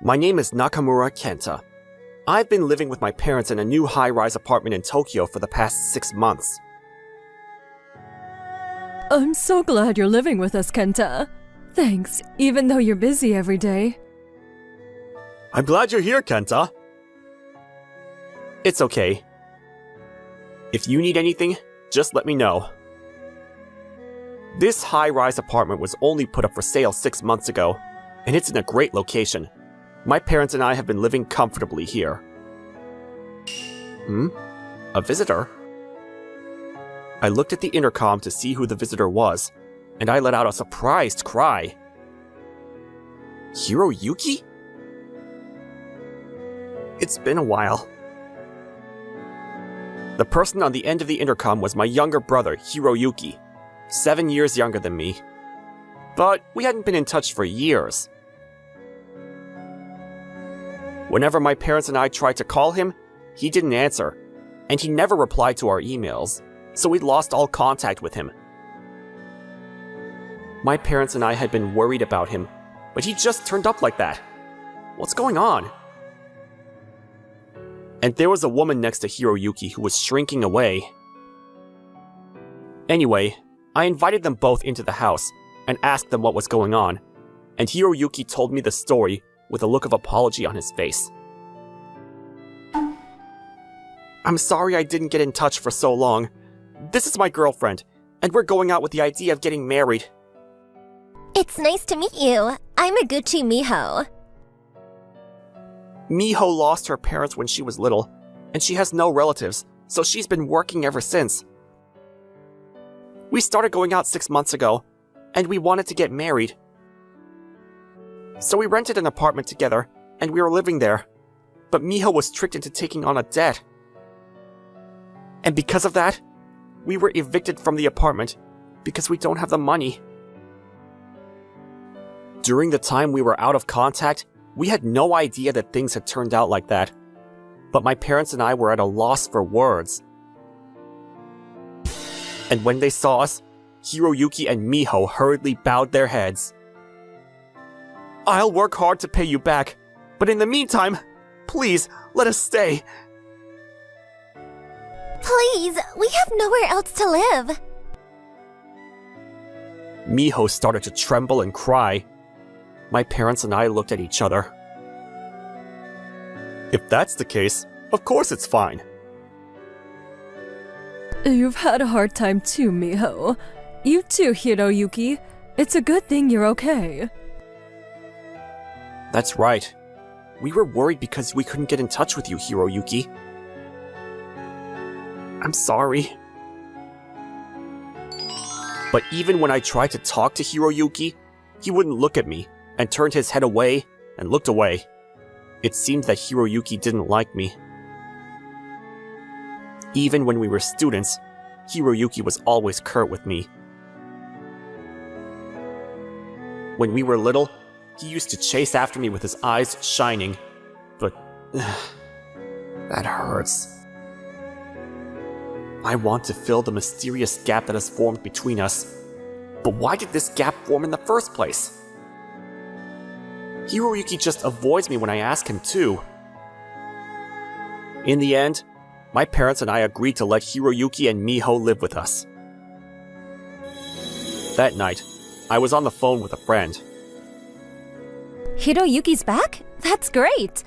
My name is Nakamura Kenta. I've been living with my parents in a new high-rise apartment in Tokyo for the past 6 months. I'm so glad you're living with us, Kenta. Thanks, even though you're busy every day. I'm glad you're here, Kenta. It's okay. If you need anything, just let me know. This high-rise apartment was only put up for sale 6 months ago, and it's in a great location. My parents and I have been living comfortably here. A visitor? I looked at the intercom to see who the visitor was, and I let out a surprised cry. Hiroyuki? It's been a while. The person on the end of the intercom was my younger brother, Hiroyuki, 7 years younger than me. But we hadn't been in touch for years. Whenever my parents and I tried to call him, he didn't answer, and he never replied to our emails, so we'd lost all contact with him. My parents and I had been worried about him, but he just turned up like that. What's going on? And there was a woman next to Hiroyuki who was shrinking away. Anyway, I invited them both into the house and asked them what was going on, and Hiroyuki told me the story with a look of apology on his face. I'm sorry I didn't get in touch for so long. This is my girlfriend, and we're going out with the idea of getting married. It's nice to meet you. I'm Eguchi Miho. Miho lost her parents when she was little, and she has no relatives, so she's been working ever since. We started going out 6 months ago, and we wanted to get married. So we rented an apartment together, and we were living there. But Miho was tricked into taking on a debt. And because of that, we were evicted from the apartment because we don't have the money. During the time we were out of contact, we had no idea that things had turned out like that. But my parents and I were at a loss for words. And when they saw us, Hiroyuki and Miho hurriedly bowed their heads. I'll work hard to pay you back, but in the meantime, please, let us stay. Please, we have nowhere else to live. Miho started to tremble and cry. My parents and I looked at each other. If that's the case, of course it's fine. You've had a hard time too, Miho. You too, Hiroyuki. It's a good thing you're okay. That's right. We were worried because we couldn't get in touch with you, Hiroyuki. I'm sorry. But even when I tried to talk to Hiroyuki, he wouldn't look at me and turned his head away and looked away. It seemed that Hiroyuki didn't like me. Even when we were students, Hiroyuki was always curt with me. When we were little, he used to chase after me with his eyes shining, but that hurts. I want to fill the mysterious gap that has formed between us, but why did this gap form in the first place? Hiroyuki just avoids me when I ask him to. In the end, my parents and I agreed to let Hiroyuki and Miho live with us. That night, I was on the phone with a friend. Hiroyuki's back? That's great!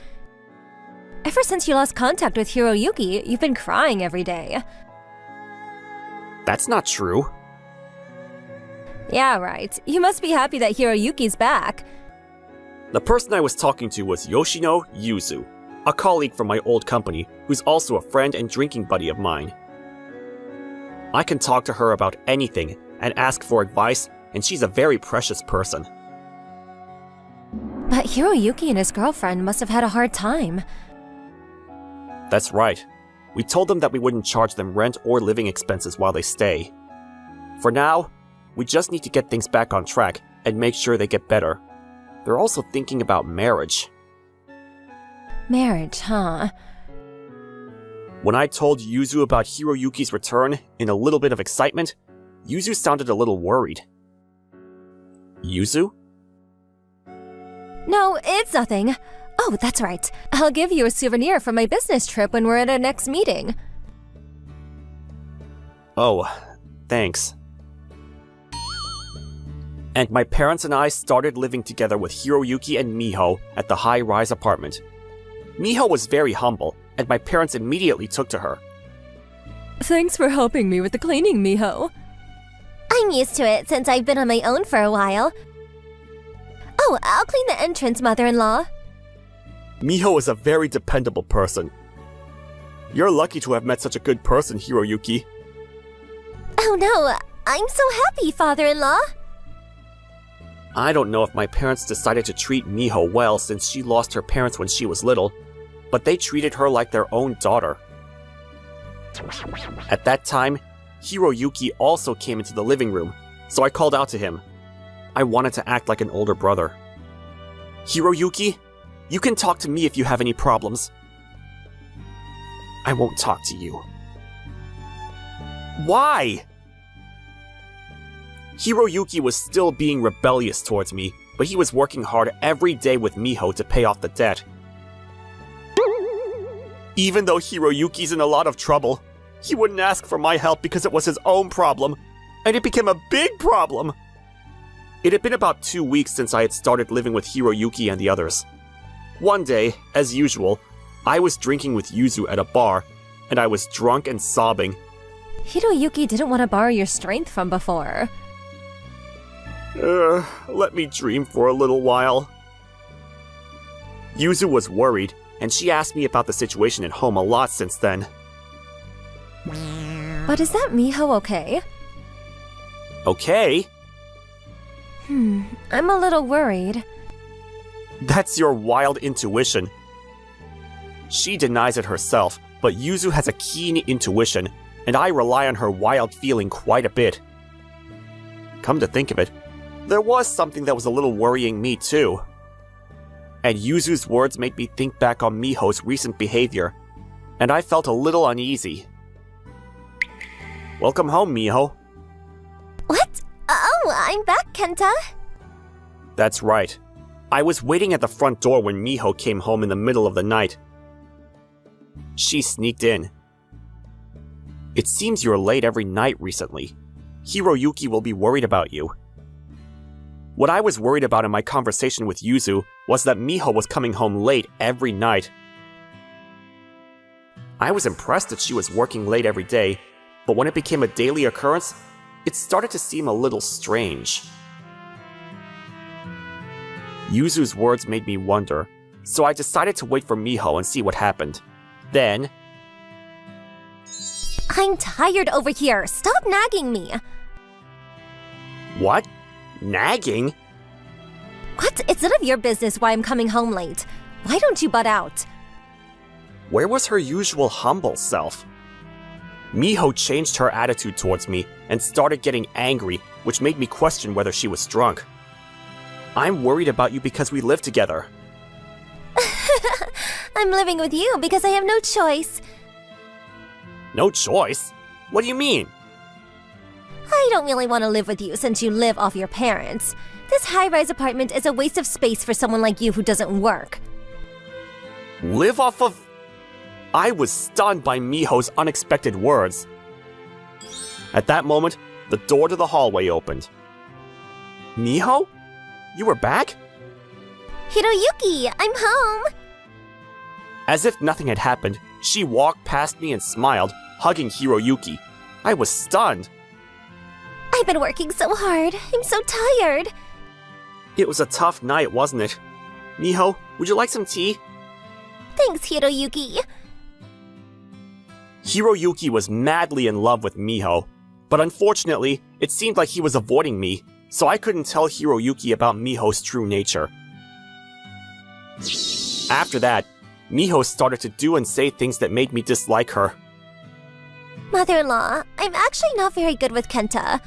Ever since you lost contact with Hiroyuki, you've been crying every day. That's not true. Yeah, right. You must be happy that Hiroyuki's back. The person I was talking to was Yoshino Yuzu, a colleague from my old company who's also a friend and drinking buddy of mine. I can talk to her about anything and ask for advice, and she's a very precious person. But Hiroyuki and his girlfriend must have had a hard time. That's right. We told them that we wouldn't charge them rent or living expenses while they stay. For now, we just need to get things back on track and make sure they get better. They're also thinking about marriage. Marriage, huh? When I told Yuzu about Hiroyuki's return in a little bit of excitement, Yuzu sounded a little worried. Yuzu? No, it's nothing. Oh, that's right. I'll give you a souvenir from my business trip when we're at our next meeting. Oh, thanks. And my parents and I started living together with Hiroyuki and Miho at the high-rise apartment. Miho was very humble, and my parents immediately took to her. Thanks for helping me with the cleaning, Miho. I'm used to it since I've been on my own for a while. Oh, I'll clean the entrance, mother-in-law. Miho is a very dependable person. You're lucky to have met such a good person, Hiroyuki. Oh no, I'm so happy, father-in-law. I don't know if my parents decided to treat Miho well since she lost her parents when she was little, but they treated her like their own daughter. At that time, Hiroyuki also came into the living room, so I called out to him. I wanted to act like an older brother. Hiroyuki, you can talk to me if you have any problems. I won't talk to you. Why? Hiroyuki was still being rebellious towards me, but he was working hard every day with Miho to pay off the debt. Even though Hiroyuki's in a lot of trouble, he wouldn't ask for my help because it was his own problem, and it became a big problem. It had been about 2 weeks since I had started living with Hiroyuki and the others. One day, as usual, I was drinking with Yuzu at a bar, and I was drunk and sobbing. Hiroyuki didn't want to borrow your strength from before. Let me dream for a little while. Yuzu was worried, and she asked me about the situation at home a lot since then. But is that Miho okay? Okay? I'm a little worried. That's your wild intuition. She denies it herself, but Yuzu has a keen intuition, and I rely on her wild feeling quite a bit. Come to think of it, there was something that was a little worrying me too. And Yuzu's words made me think back on Miho's recent behavior, and I felt a little uneasy. Welcome home, Miho. What? Oh, I'm back, Kenta. That's right. I was waiting at the front door when Miho came home in the middle of the night. She sneaked in. It seems you're late every night recently. Hiroyuki will be worried about you. What I was worried about in my conversation with Yuzu was that Miho was coming home late every night. I was impressed that she was working late every day, but when it became a daily occurrence, it started to seem a little strange. Yuzu's words made me wonder, so I decided to wait for Miho and see what happened. Then... I'm tired over here. Stop nagging me. What? Nagging? What? It's none of your business why I'm coming home late. Why don't you butt out? Where was her usual humble self? Miho changed her attitude towards me and started getting angry, which made me question whether she was drunk. I'm worried about you because we live together. I'm living with you because I have no choice. No choice? What do you mean? I don't really want to live with you since you live off your parents. This high-rise apartment is a waste of space for someone like you who doesn't work. Live off of... I was stunned by Miho's unexpected words. At that moment, the door to the hallway opened. Miho? You were back? Hiroyuki, I'm home! As if nothing had happened, she walked past me and smiled, hugging Hiroyuki. I was stunned. I've been working so hard. I'm so tired. It was a tough night, wasn't it? Miho, would you like some tea? Thanks, Hiroyuki. Hiroyuki was madly in love with Miho, but unfortunately, it seemed like he was avoiding me, so I couldn't tell Hiroyuki about Miho's true nature. After that, Miho started to do and say things that made me dislike her. Mother-in-law, I'm actually not very good with Kenta.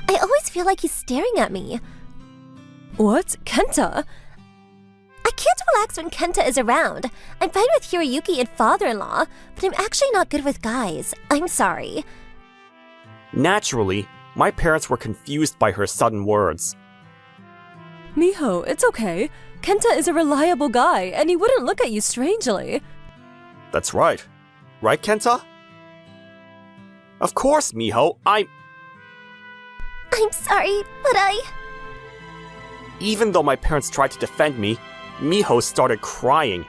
I always feel like he's staring at me. What? Kenta? I can't relax when Kenta is around. I'm fine with Hiroyuki and father-in-law, but I'm actually not good with guys. I'm sorry. Naturally, my parents were confused by her sudden words. Miho, it's okay. Kenta is a reliable guy, and he wouldn't look at you strangely. That's right. Right, Kenta? Of course, Miho. I'm sorry, but Even though my parents tried to defend me, Miho started crying.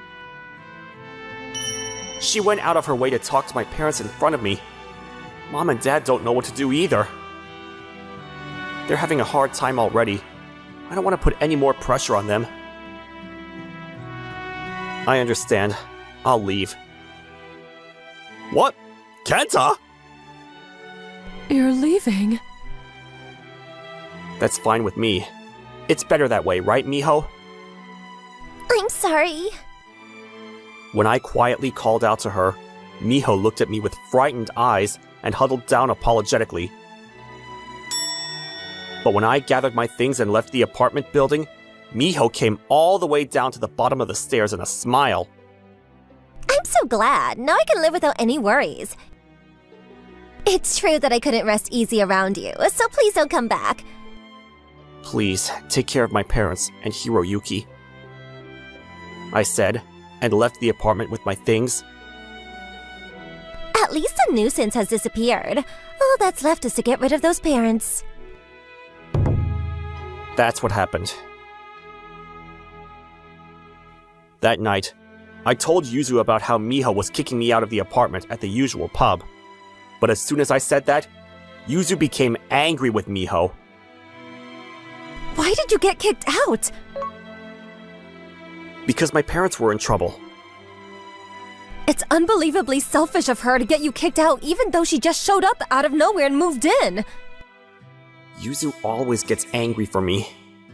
She went out of her way to talk to my parents in front of me. Mom and Dad don't know what to do either. They're having a hard time already. I don't want to put any more pressure on them. I understand. I'll leave. What? Kenta? You're leaving? That's fine with me. It's better that way, right, Miho? I'm sorry. When I quietly called out to her, Miho looked at me with frightened eyes and huddled down apologetically. But when I gathered my things and left the apartment building, Miho came all the way down to the bottom of the stairs in a smile. I'm so glad. Now I can live without any worries. It's true that I couldn't rest easy around you, so please don't come back. Please, take care of my parents and Hiroyuki, I said, and left the apartment with my things. At least the nuisance has disappeared. All that's left is to get rid of those parents. That's what happened. That night, I told Yuzu about how Miho was kicking me out of the apartment at the usual pub. But as soon as I said that, Yuzu became angry with Miho. Why did you get kicked out? Because my parents were in trouble. It's unbelievably selfish of her to get you kicked out even though she just showed up out of nowhere and moved in. Yuzu always gets angry for me,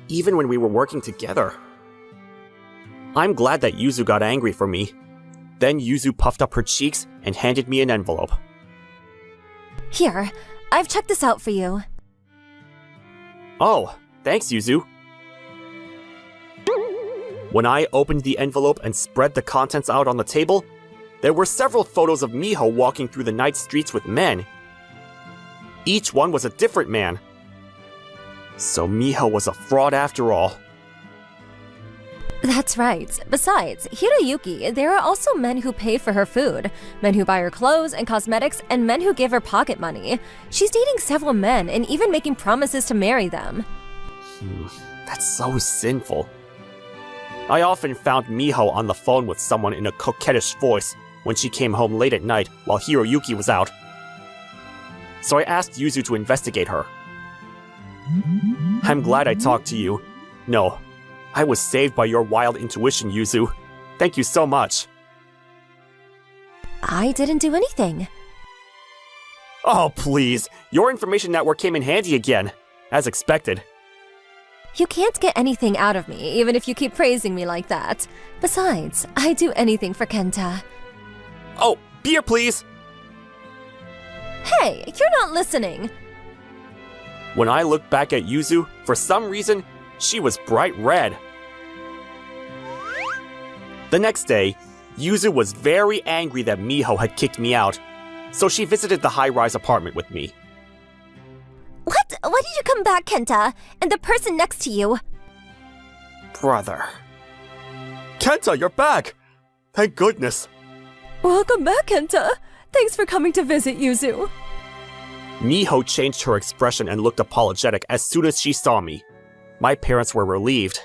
even when we were working together. I'm glad that Yuzu got angry for me. Then Yuzu puffed up her cheeks and handed me an envelope. Here, I've checked this out for you. Oh, thanks, Yuzu. When I opened the envelope and spread the contents out on the table, there were several photos of Miho walking through the night streets with men. Each one was a different man. So Miho was a fraud after all. That's right. Besides, Hiroyuki, there are also men who pay for her food, men who buy her clothes and cosmetics, and men who give her pocket money. She's dating several men and even making promises to marry them. That's so sinful. I often found Miho on the phone with someone in a coquettish voice when she came home late at night while Hiroyuki was out. So I asked Yuzu to investigate her. I'm glad I talked to you. No, I was saved by your wild intuition, Yuzu. Thank you so much. I didn't do anything. Oh, please. Your information network came in handy again, as expected. You can't get anything out of me, even if you keep praising me like that. Besides, I'd do anything for Kenta. Oh, beer, please. Hey, you're not listening. When I looked back at Yuzu, for some reason, she was bright red. The next day, Yuzu was very angry that Miho had kicked me out, so she visited the high-rise apartment with me. What? Why did you come back, Kenta? And the person next to you? Brother. Kenta, you're back! Thank goodness. Welcome back, Kenta. Thanks for coming to visit, Yuzu. Miho changed her expression and looked apologetic as soon as she saw me. My parents were relieved.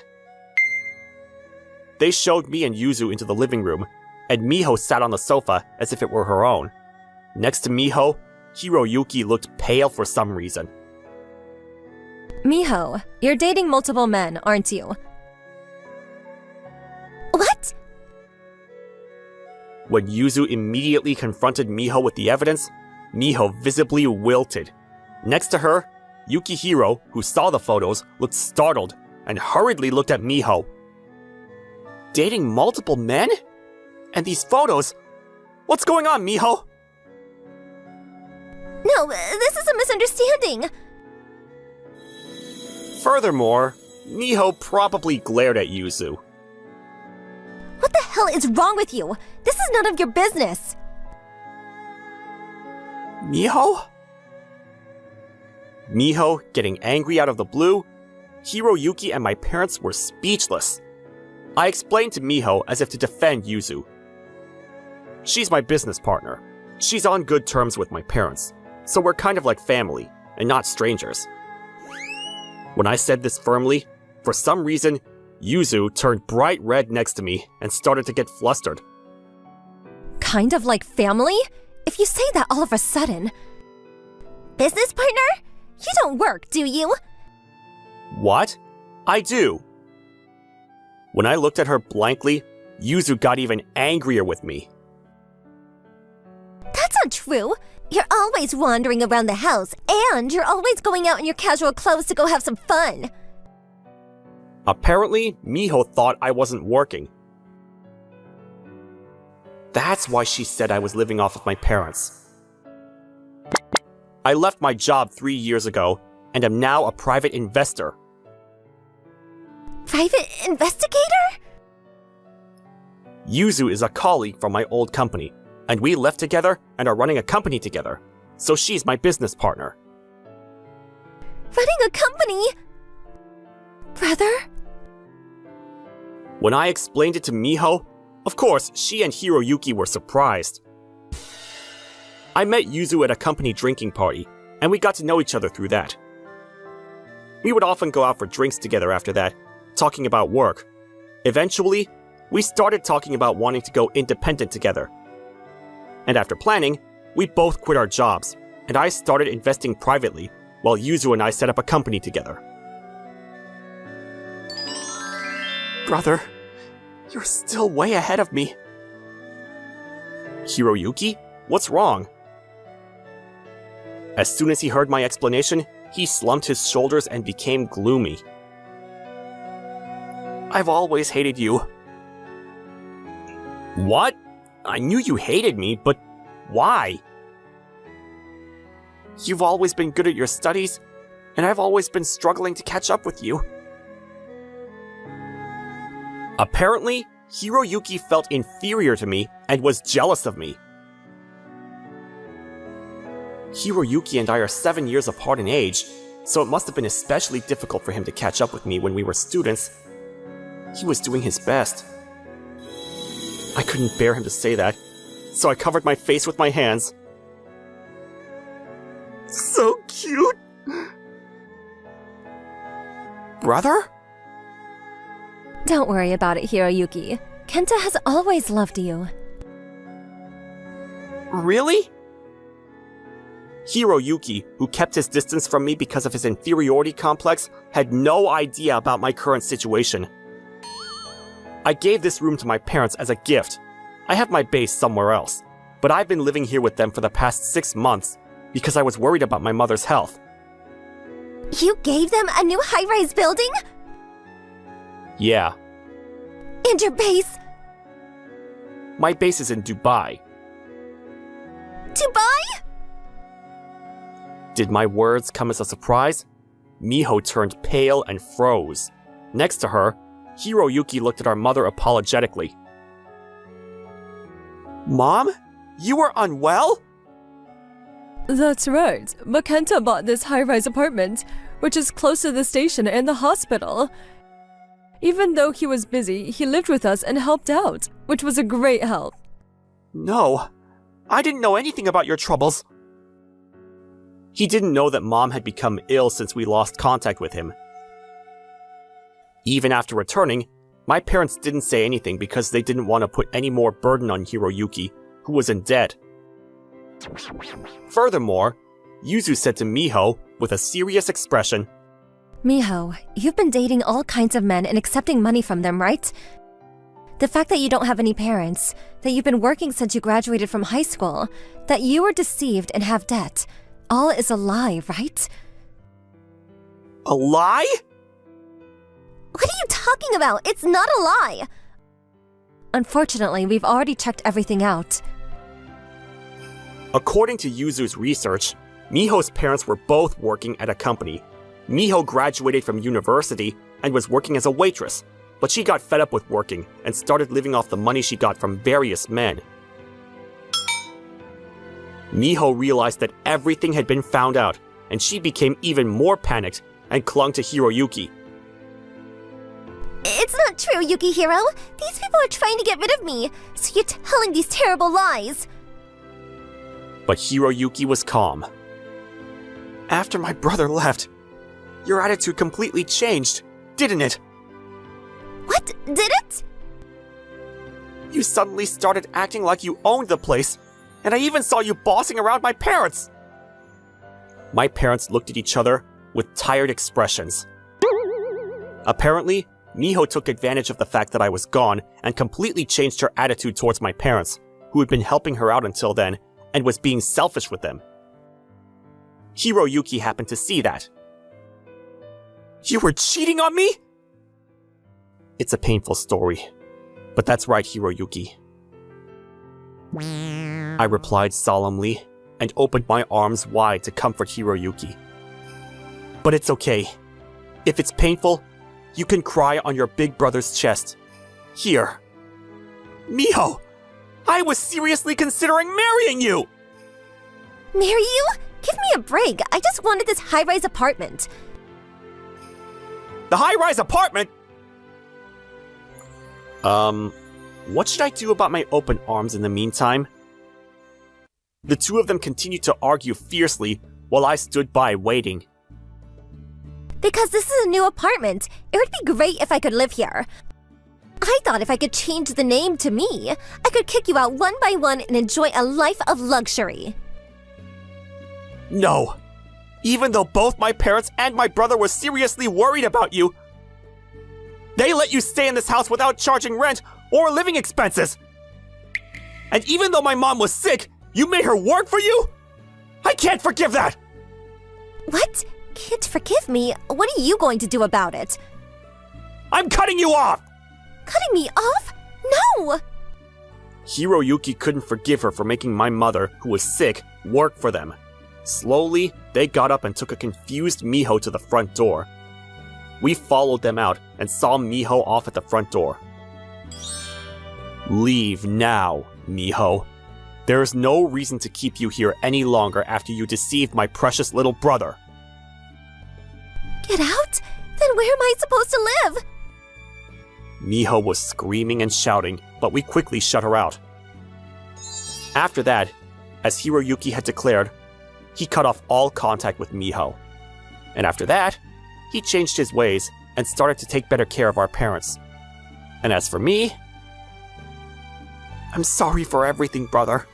They showed me and Yuzu into the living room, and Miho sat on the sofa as if it were her own. Next to Miho, Hiroyuki looked pale for some reason. Miho, you're dating multiple men, aren't you? What? When Yuzu immediately confronted Miho with the evidence, Miho visibly wilted. Next to her, Yukihiro, who saw the photos, looked startled and hurriedly looked at Miho. Dating multiple men? And these photos? What's going on, Miho? No, this is a misunderstanding. Furthermore, Miho probably glared at Yuzu. What the hell is wrong with you? This is none of your business. Miho? Miho getting angry out of the blue? Hiroyuki and my parents were speechless. I explained to Miho as if to defend Yuzu. She's my business partner. She's on good terms with my parents, so we're kind of like family, and not strangers. When I said this firmly, for some reason, Yuzu turned bright red next to me and started to get flustered. Kind of like family? If you say that all of a sudden. Business partner? You don't work, do you? What? I do. When I looked at her blankly, Yuzu got even angrier with me. That's not true. You're always wandering around the house, and you're always going out in your casual clothes to go have some fun. Apparently, Miho thought I wasn't working. That's why she said I was living off of my parents. I left my job 3 years ago, and am now a private investor. Private investigator? Yuzu is a colleague from my old company, and we left together and are running a company together, so she's my business partner. Running a company? Brother? When I explained it to Miho, of course, she and Hiroyuki were surprised. I met Yuzu at a company drinking party, and we got to know each other through that. We would often go out for drinks together after that, talking about work. Eventually, we started talking about wanting to go independent together. And after planning, we both quit our jobs, and I started investing privately, while Yuzu and I set up a company together. Brother, you're still way ahead of me. Hiroyuki, what's wrong? As soon as he heard my explanation, he slumped his shoulders and became gloomy. I've always hated you. What? I knew you hated me, but why? You've always been good at your studies, and I've always been struggling to catch up with you. Apparently, Hiroyuki felt inferior to me and was jealous of me. Hiroyuki and I are 7 years apart in age, so it must have been especially difficult for him to catch up with me when we were students. He was doing his best. I couldn't bear him to say that, so I covered my face with my hands. So cute! Brother? Don't worry about it, Hiroyuki. Kenta has always loved you. Really? Hiroyuki, who kept his distance from me because of his inferiority complex, had no idea about my current situation. I gave this room to my parents as a gift. I have my base somewhere else, but I've been living here with them for the past 6 months because I was worried about my mother's health. You gave them a new high-rise building? Yeah. And your base? My base is in Dubai. Dubai? Did my words come as a surprise? Miho turned pale and froze. Next to her, Hiroyuki looked at our mother apologetically. Mom? You were unwell? That's right, but Kenta bought this high-rise apartment, which is close to the station and the hospital. Even though he was busy, he lived with us and helped out, which was a great help. No, I didn't know anything about your troubles. He didn't know that Mom had become ill since we lost contact with him. Even after returning, my parents didn't say anything because they didn't want to put any more burden on Hiroyuki, who was in debt. Furthermore, Yuzu said to Miho, with a serious expression, Miho, you've been dating all kinds of men and accepting money from them, right? The fact that you don't have any parents, that you've been working since you graduated from high school, that you were deceived and have debt, all is a lie, right? A lie? What are you talking about? It's not a lie! Unfortunately, we've already checked everything out. According to Yuzu's research, Miho's parents were both working at a company. Miho graduated from university and was working as a waitress, but she got fed up with working and started living off the money she got from various men. Miho realized that everything had been found out, and she became even more panicked and clung to Hiroyuki. It's not true, Yukihiro. These people are trying to get rid of me, so you're telling these terrible lies. But Hiroyuki was calm. After my brother left, your attitude completely changed, didn't it? What? Did it? You suddenly started acting like you owned the place, and I even saw you bossing around my parents. My parents looked at each other with tired expressions. Apparently, Miho took advantage of the fact that I was gone and completely changed her attitude towards my parents, who had been helping her out until then, and was being selfish with them. Hiroyuki happened to see that. You were cheating on me? It's a painful story, but that's right, Hiroyuki. I replied solemnly and opened my arms wide to comfort Hiroyuki. But it's okay. If it's painful, you can cry on your big brother's chest. Here. Miho! I was seriously considering marrying you! Marry you? Give me a break. I just wanted this high-rise apartment. The high-rise apartment? What should I do about my open arms in the meantime? The two of them continued to argue fiercely while I stood by waiting. Because this is a new apartment. It would be great if I could live here. I thought if I could change the name to me, I could kick you out one by one and enjoy a life of luxury. No. Even though both my parents and my brother were seriously worried about you, they let you stay in this house without charging rent or living expenses. And even though my mom was sick, you made her work for you? I can't forgive that! What? Can't forgive me? What are you going to do about it? I'm cutting you off! Cutting me off? No! Hiroyuki couldn't forgive her for making my mother, who was sick, work for them. Slowly, they got up and took a confused Miho to the front door. We followed them out and saw Miho off at the front door. Leave now, Miho. There is no reason to keep you here any longer after you deceived my precious little brother. Get out? Then where am I supposed to live? Miho was screaming and shouting, but we quickly shut her out. After that, as Hiroyuki had declared, he cut off all contact with Miho. And after that, he changed his ways and started to take better care of our parents. And as for me, I'm sorry for everything, brother.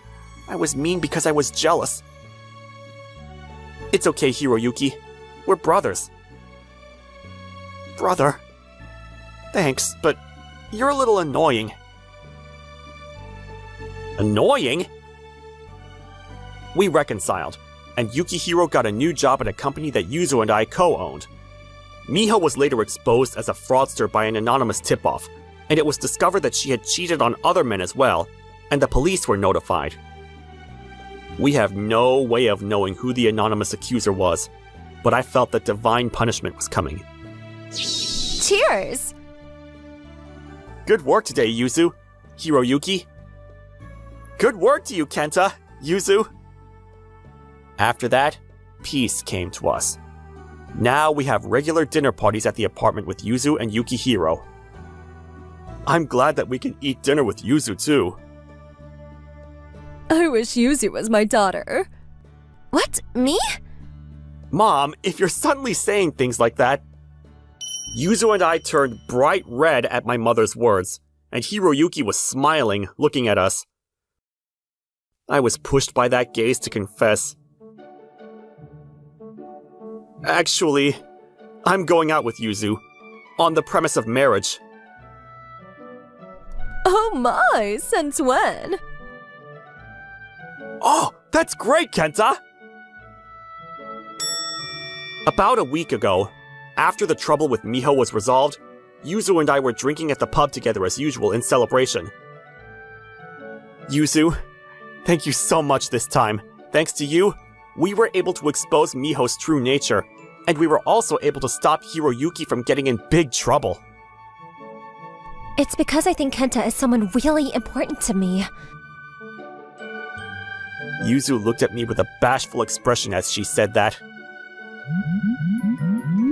I was mean because I was jealous. It's okay, Hiroyuki. We're brothers. Brother? Thanks, but you're a little annoying. Annoying? We reconciled, and Yukihiro got a new job at a company that Yuzo and I co-owned. Miho was later exposed as a fraudster by an anonymous tip-off, and it was discovered that she had cheated on other men as well, and the police were notified. We have no way of knowing who the anonymous accuser was, but I felt that divine punishment was coming. Cheers! Good work today, Yuzu. Hiroyuki. Good work to you, Kenta. Yuzu. After that, peace came to us. Now we have regular dinner parties at the apartment with Yuzu and Yukihiro. I'm glad that we can eat dinner with Yuzu too. I wish Yuzu was my daughter. What? Me? Mom, if you're suddenly saying things like that... Yuzu and I turned bright red at my mother's words, and Hiroyuki was smiling, looking at us. I was pushed by that gaze to confess. Actually, I'm going out with Yuzu, on the premise of marriage. Oh my, since when? Oh, that's great, Kenta! About a week ago, after the trouble with Miho was resolved, Yuzu and I were drinking at the pub together as usual in celebration. Yuzu, thank you so much this time. Thanks to you, we were able to expose Miho's true nature, and we were also able to stop Hiroyuki from getting in big trouble. It's because I think Kenta is someone really important to me. Yuzu looked at me with a bashful expression as she said that.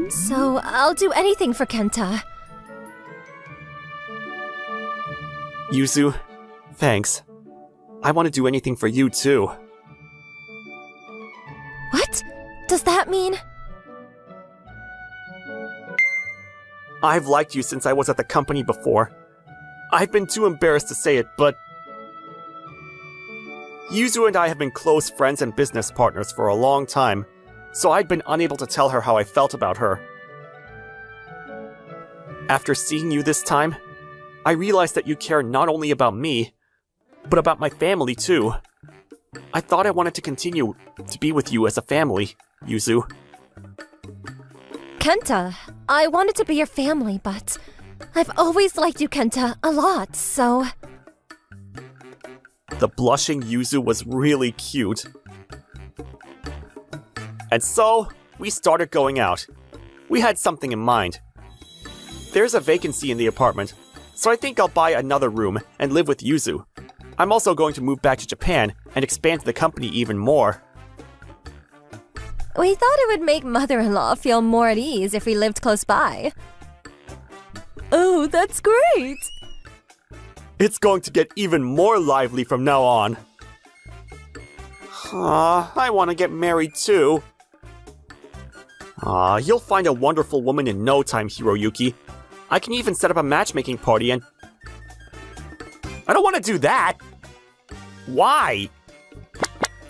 So, I'll do anything for Kenta. Yuzu, thanks. I want to do anything for you too. What? Does that mean? I've liked you since I was at the company before. I've been too embarrassed to say it, but Yuzu and I have been close friends and business partners for a long time, so I'd been unable to tell her how I felt about her. After seeing you this time, I realized that you care not only about me, but about my family too. I thought I wanted to continue to be with you as a family, Yuzu. Kenta, I wanted to be your family, but I've always liked you, Kenta, a lot, so... The blushing Yuzu was really cute. And so, we started going out. We had something in mind. There's a vacancy in the apartment, so I think I'll buy another room and live with Yuzu. I'm also going to move back to Japan and expand the company even more. We thought it would make mother-in-law feel more at ease if we lived close by. Oh, that's great! It's going to get even more lively from now on. I want to get married too. You'll find a wonderful woman in no time, Hiroyuki. I can even set up a matchmaking party and... I don't want to do that! Why?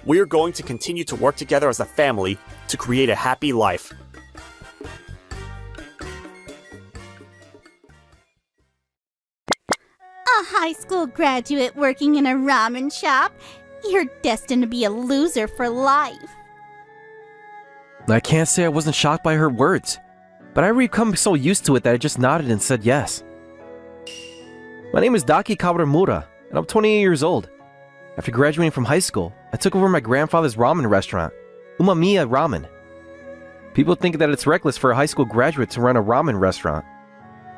We're going to continue to work together as a family to create a happy life. A high school graduate working in a ramen shop? You're destined to be a loser for life. I can't say I wasn't shocked by her words, but I become so used to it that I just nodded and said yes. My name is Daki Kawaramura, and I'm 28 years old. After graduating from high school, I took over my grandfather's ramen restaurant, Umamiya Ramen. People think that it's reckless for a high school graduate to run a ramen restaurant,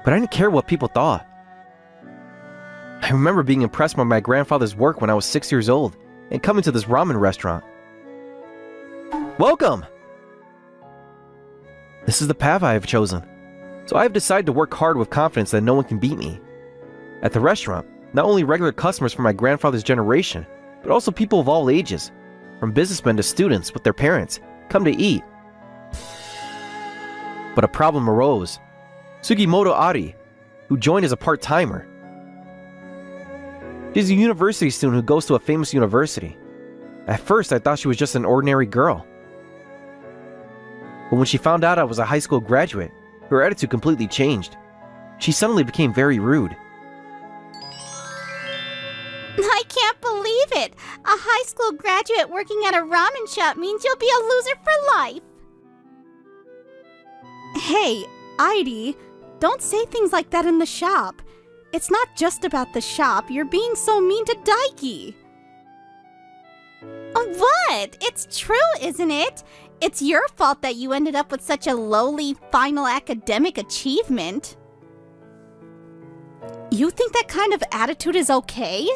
but I didn't care what people thought. I remember being impressed by my grandfather's work when I was 6 years old and coming to this ramen restaurant. Welcome! This is the path I have chosen, so I have decided to work hard with confidence that no one can beat me. At the restaurant, not only regular customers from my grandfather's generation, but also people of all ages, from businessmen to students with their parents, come to eat. But a problem arose. Sugimoto Ari, who joined as a part-timer. She's a university student who goes to a famous university. At first, I thought she was just an ordinary girl. But when she found out I was a high school graduate, her attitude completely changed. She suddenly became very rude. I can't believe it! A high school graduate working at a ramen shop means you'll be a loser for life! Hey, Airi, don't say things like that in the shop. It's not just about the shop, you're being so mean to Daiki. What? It's true, isn't it? It's your fault that you ended up with such a lowly final academic achievement. You think that kind of attitude is okay?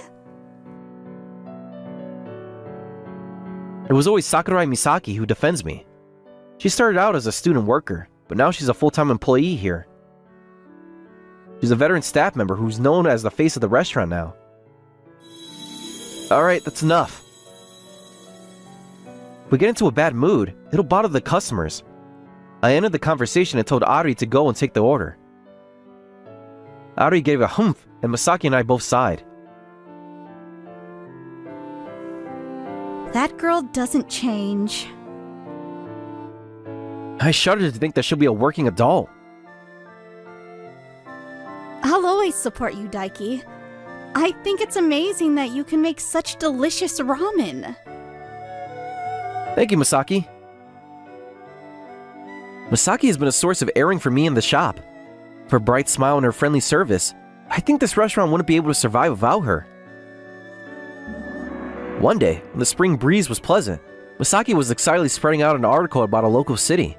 It was always Sakurai Misaki who defends me. She started out as a student worker, but now she's a full-time employee here. She's a veteran staff member who's known as the face of the restaurant now. Alright, that's enough. If we get into a bad mood, it'll bother the customers. I ended the conversation and told Ari to go and take the order. Ari gave a humph, and Misaki and I both sighed. That girl doesn't change. I shuddered to think that she'll be a working adult. I'll always support you, Daiki. I think it's amazing that you can make such delicious ramen. Thank you, Misaki. Misaki has been a source of airing for me in the shop. With her bright smile and her friendly service, I think this restaurant wouldn't be able to survive without her. One day, when the spring breeze was pleasant, Misaki was excitedly spreading out an article about a local city.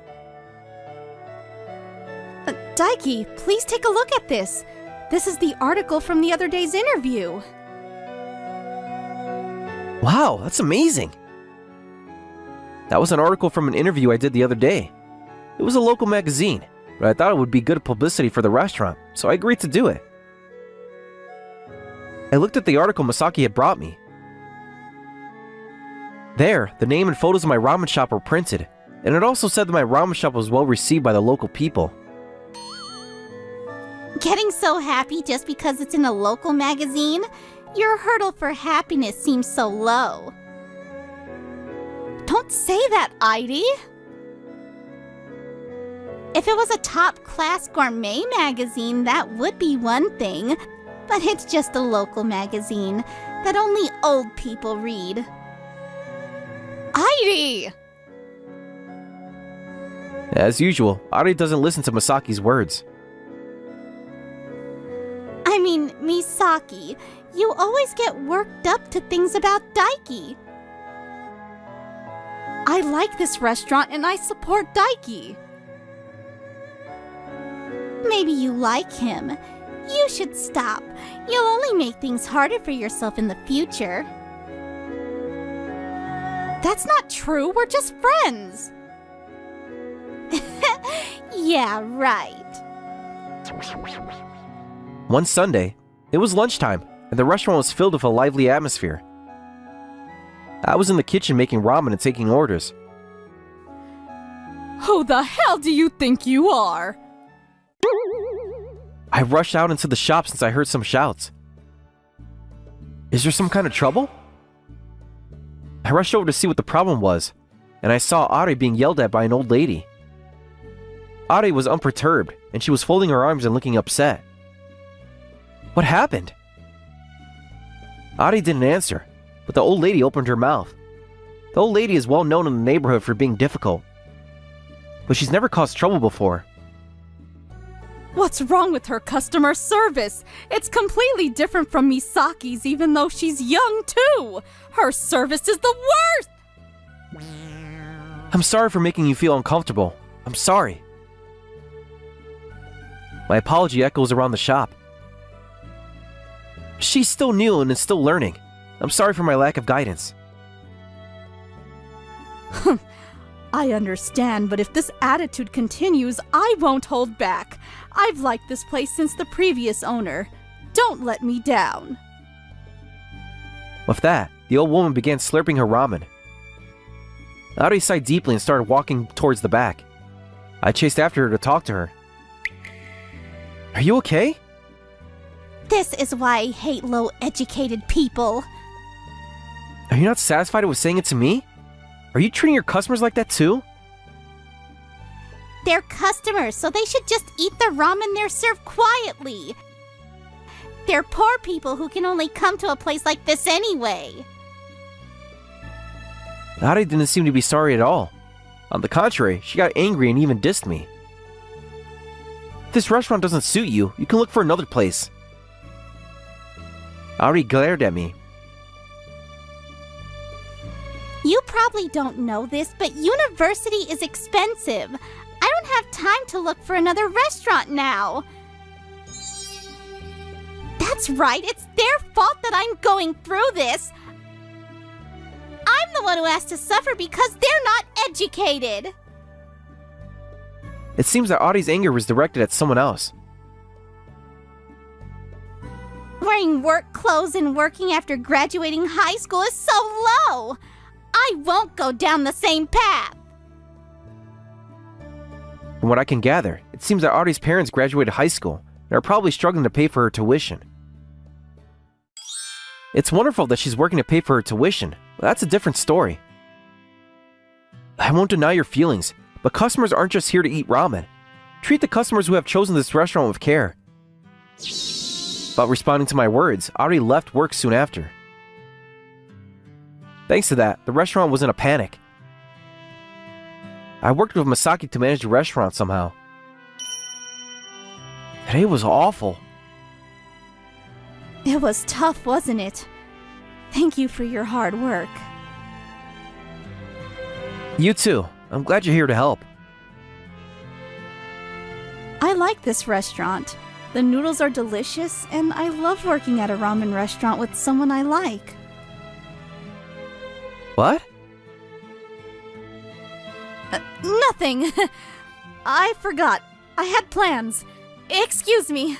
Daiki, please take a look at this. This is the article from the other day's interview. Wow, that's amazing! That was an article from an interview I did the other day. It was a local magazine, but I thought it would be good publicity for the restaurant, so I agreed to do it. I looked at the article Masaki had brought me. There, the name and photos of my ramen shop were printed, and it also said that my ramen shop was well received by the local people. Getting so happy just because it's in a local magazine? Your hurdle for happiness seems so low. Don't say that, Heidi. If it was a top-class gourmet magazine, that would be one thing. But it's just a local magazine that only old people read. Heidi! As usual, Ari doesn't listen to Masaki's words. I mean, Misaki, you always get worked up to things about Daiki. I like this restaurant and I support Daiki. Maybe you like him. You should stop. You'll only make things harder for yourself in the future. That's not true. We're just friends. Yeah, right. One Sunday, it was lunchtime, and the restaurant was filled with a lively atmosphere. I was in the kitchen making ramen and taking orders. Who the hell do you think you are? I rushed out into the shop since I heard some shouts. Is there some kind of trouble? I rushed over to see what the problem was, and I saw Ari being yelled at by an old lady. Ari was unperturbed, and she was folding her arms and looking upset. What happened? Ari didn't answer, but the old lady opened her mouth. The old lady is well known in the neighborhood for being difficult, but she's never caused trouble before. What's wrong with her customer service? It's completely different from Misaki's, even though she's young too. Her service is the worst! I'm sorry for making you feel uncomfortable. I'm sorry. My apology echoes around the shop. She's still new and is still learning. I'm sorry for my lack of guidance. I understand, but if this attitude continues, I won't hold back. I've liked this place since the previous owner. Don't let me down. With that, the old woman began slurping her ramen. Ari sighed deeply and started walking towards the back. I chased after her to talk to her. Are you okay? This is why I hate low-educated people. Are you not satisfied with saying it to me? Are you treating your customers like that too? They're customers, so they should just eat the ramen they're served quietly. They're poor people who can only come to a place like this anyway. Ari didn't seem to be sorry at all. On the contrary, she got angry and even dissed me. If this restaurant doesn't suit you, you can look for another place. Ari glared at me. You probably don't know this, but university is expensive. I don't have time to look for another restaurant now. That's right, it's their fault that I'm going through this. I'm the one who has to suffer because they're not educated. It seems that Ari's anger was directed at someone else. Wearing work clothes and working after graduating high school is so low. I won't go down the same path. From what I can gather, it seems that Ari's parents graduated high school and are probably struggling to pay for her tuition. It's wonderful that she's working to pay for her tuition, but that's a different story. I won't deny your feelings, but customers aren't just here to eat ramen. Treat the customers who have chosen this restaurant with care. But responding to my words, Ari left work soon after. Thanks to that, the restaurant was in a panic. I worked with Masaki to manage the restaurant somehow. Today was awful. It was tough, wasn't it? Thank you for your hard work. You too. I'm glad you're here to help. I like this restaurant. The noodles are delicious, and I love working at a ramen restaurant with someone I like. What? Nothing. I forgot. I had plans. Excuse me.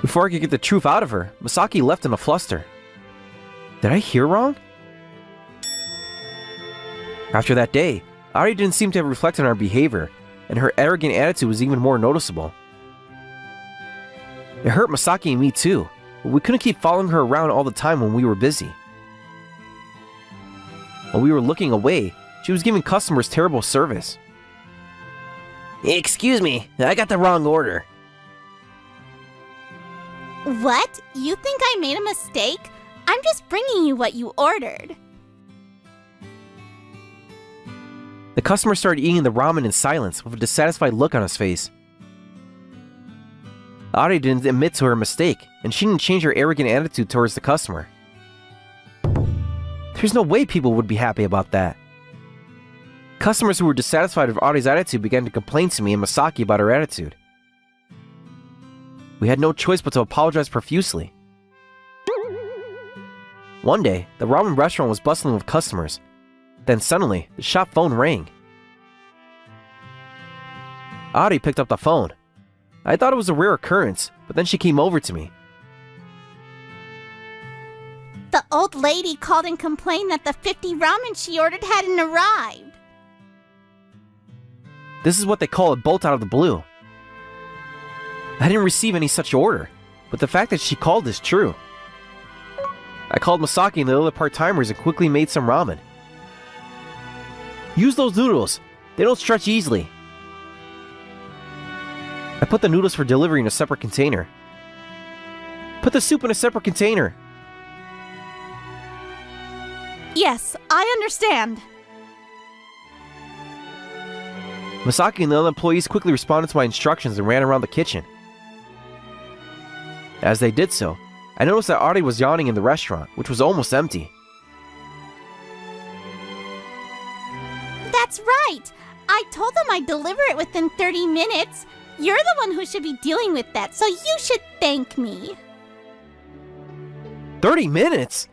Before I could get the truth out of her, Masaki left in a fluster. Did I hear wrong? After that day, Ari didn't seem to have reflected on our behavior, and her arrogant attitude was even more noticeable. It hurt Masaki and me too, but we couldn't keep following her around all the time when we were busy. While we were looking away, she was giving customers terrible service. Excuse me, I got the wrong order. What? You think I made a mistake? I'm just bringing you what you ordered. The customer started eating the ramen in silence with a dissatisfied look on his face. Ari didn't admit to her mistake, and she didn't change her arrogant attitude towards the customer. There's no way people would be happy about that. Customers who were dissatisfied with Ari's attitude began to complain to me and Masaki about her attitude. We had no choice but to apologize profusely. One day, the ramen restaurant was bustling with customers. Then suddenly, the shop phone rang. Ari picked up the phone. I thought it was a rare occurrence, but then she came over to me. The old lady called and complained that the 50 ramen she ordered hadn't arrived. This is what they call a bolt out of the blue. I didn't receive any such order, but the fact that she called is true. I called Masaki and the other part-timers and quickly made some ramen. Use those noodles. They don't stretch easily. I put the noodles for delivery in a separate container. Put the soup in a separate container. Yes, I understand. Masaki and the other employees quickly responded to my instructions and ran around the kitchen. As they did so, I noticed that Ari was yawning in the restaurant, which was almost empty. That's right! I told them I'd deliver it within 30 minutes. You're the one who should be dealing with that, so you should thank me. 30 minutes?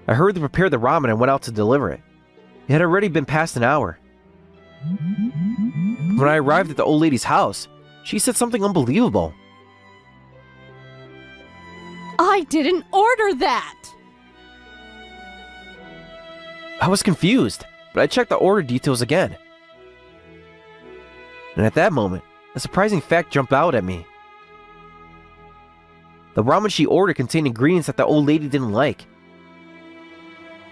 I hurried to prepare the ramen and went out to deliver it. It had already been past an hour. When I arrived at the old lady's house, she said something unbelievable. I didn't order that! I was confused, but I checked the order details again. And at that moment, a surprising fact jumped out at me. The ramen she ordered contained ingredients that the old lady didn't like.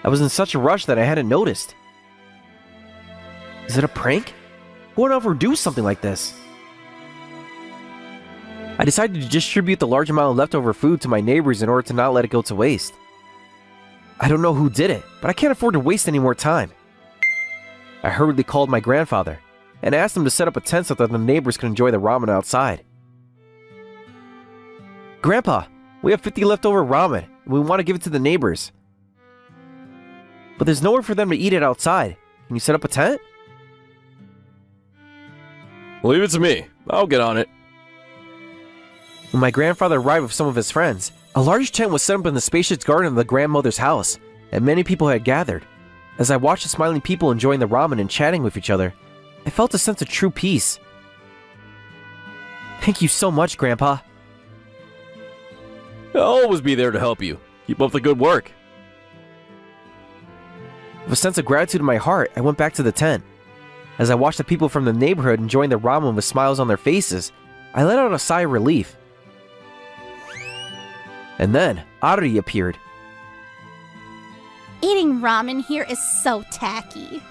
I was in such a rush that I hadn't noticed. Is it a prank? Who would ever do something like this? I decided to distribute the large amount of leftover food to my neighbors in order to not let it go to waste. I don't know who did it, but I can't afford to waste any more time. I hurriedly called my grandfather and asked him to set up a tent so that the neighbors could enjoy the ramen outside. Grandpa, we have 50 leftover ramen and we want to give it to the neighbors. But there's nowhere for them to eat it outside. Can you set up a tent? Leave it to me. I'll get on it. When my grandfather arrived with some of his friends, a large tent was set up in the spacious garden of the grandmother's house, and many people had gathered. As I watched the smiling people enjoying the ramen and chatting with each other, I felt a sense of true peace. Thank you so much, Grandpa. I'll always be there to help you. Keep up the good work. With a sense of gratitude in my heart, I went back to the tent. As I watched the people from the neighborhood enjoying the ramen with smiles on their faces, I let out a sigh of relief. And then, Ari appeared. Eating ramen here is so tacky.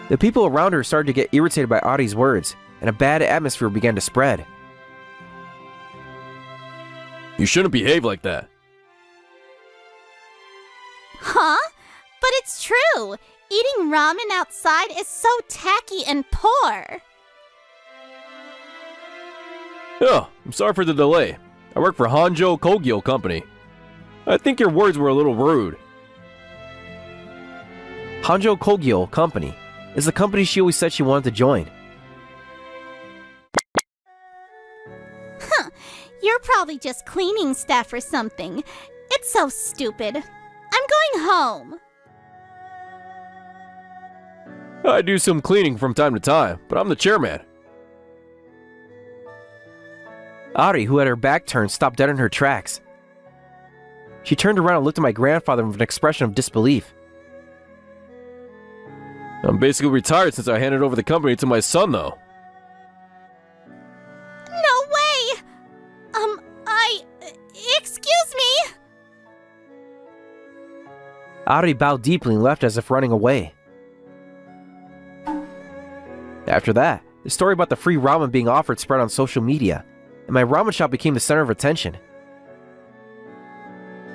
The people around her started to get irritated by Ari's words, and a bad atmosphere began to spread. You shouldn't behave like that. Huh? But it's true. Eating ramen outside is so tacky and poor. Oh, I'm sorry for the delay. I work for Hanjo Kogyo Company. I think your words were a little rude. Hanjo Kogyo Company is the company she always said she wanted to join. You're probably just cleaning staff or something. It's so stupid. I'm going home. I do some cleaning from time to time, but I'm the chairman. Ari, who had her back turned, stopped dead in her tracks. She turned around and looked at my grandfather with an expression of disbelief. I'm basically retired since I handed over the company to my son, though. No way! Excuse me? Ari bowed deeply and left as if running away. After that, the story about the free ramen being offered spread on social media, and my ramen shop became the center of attention.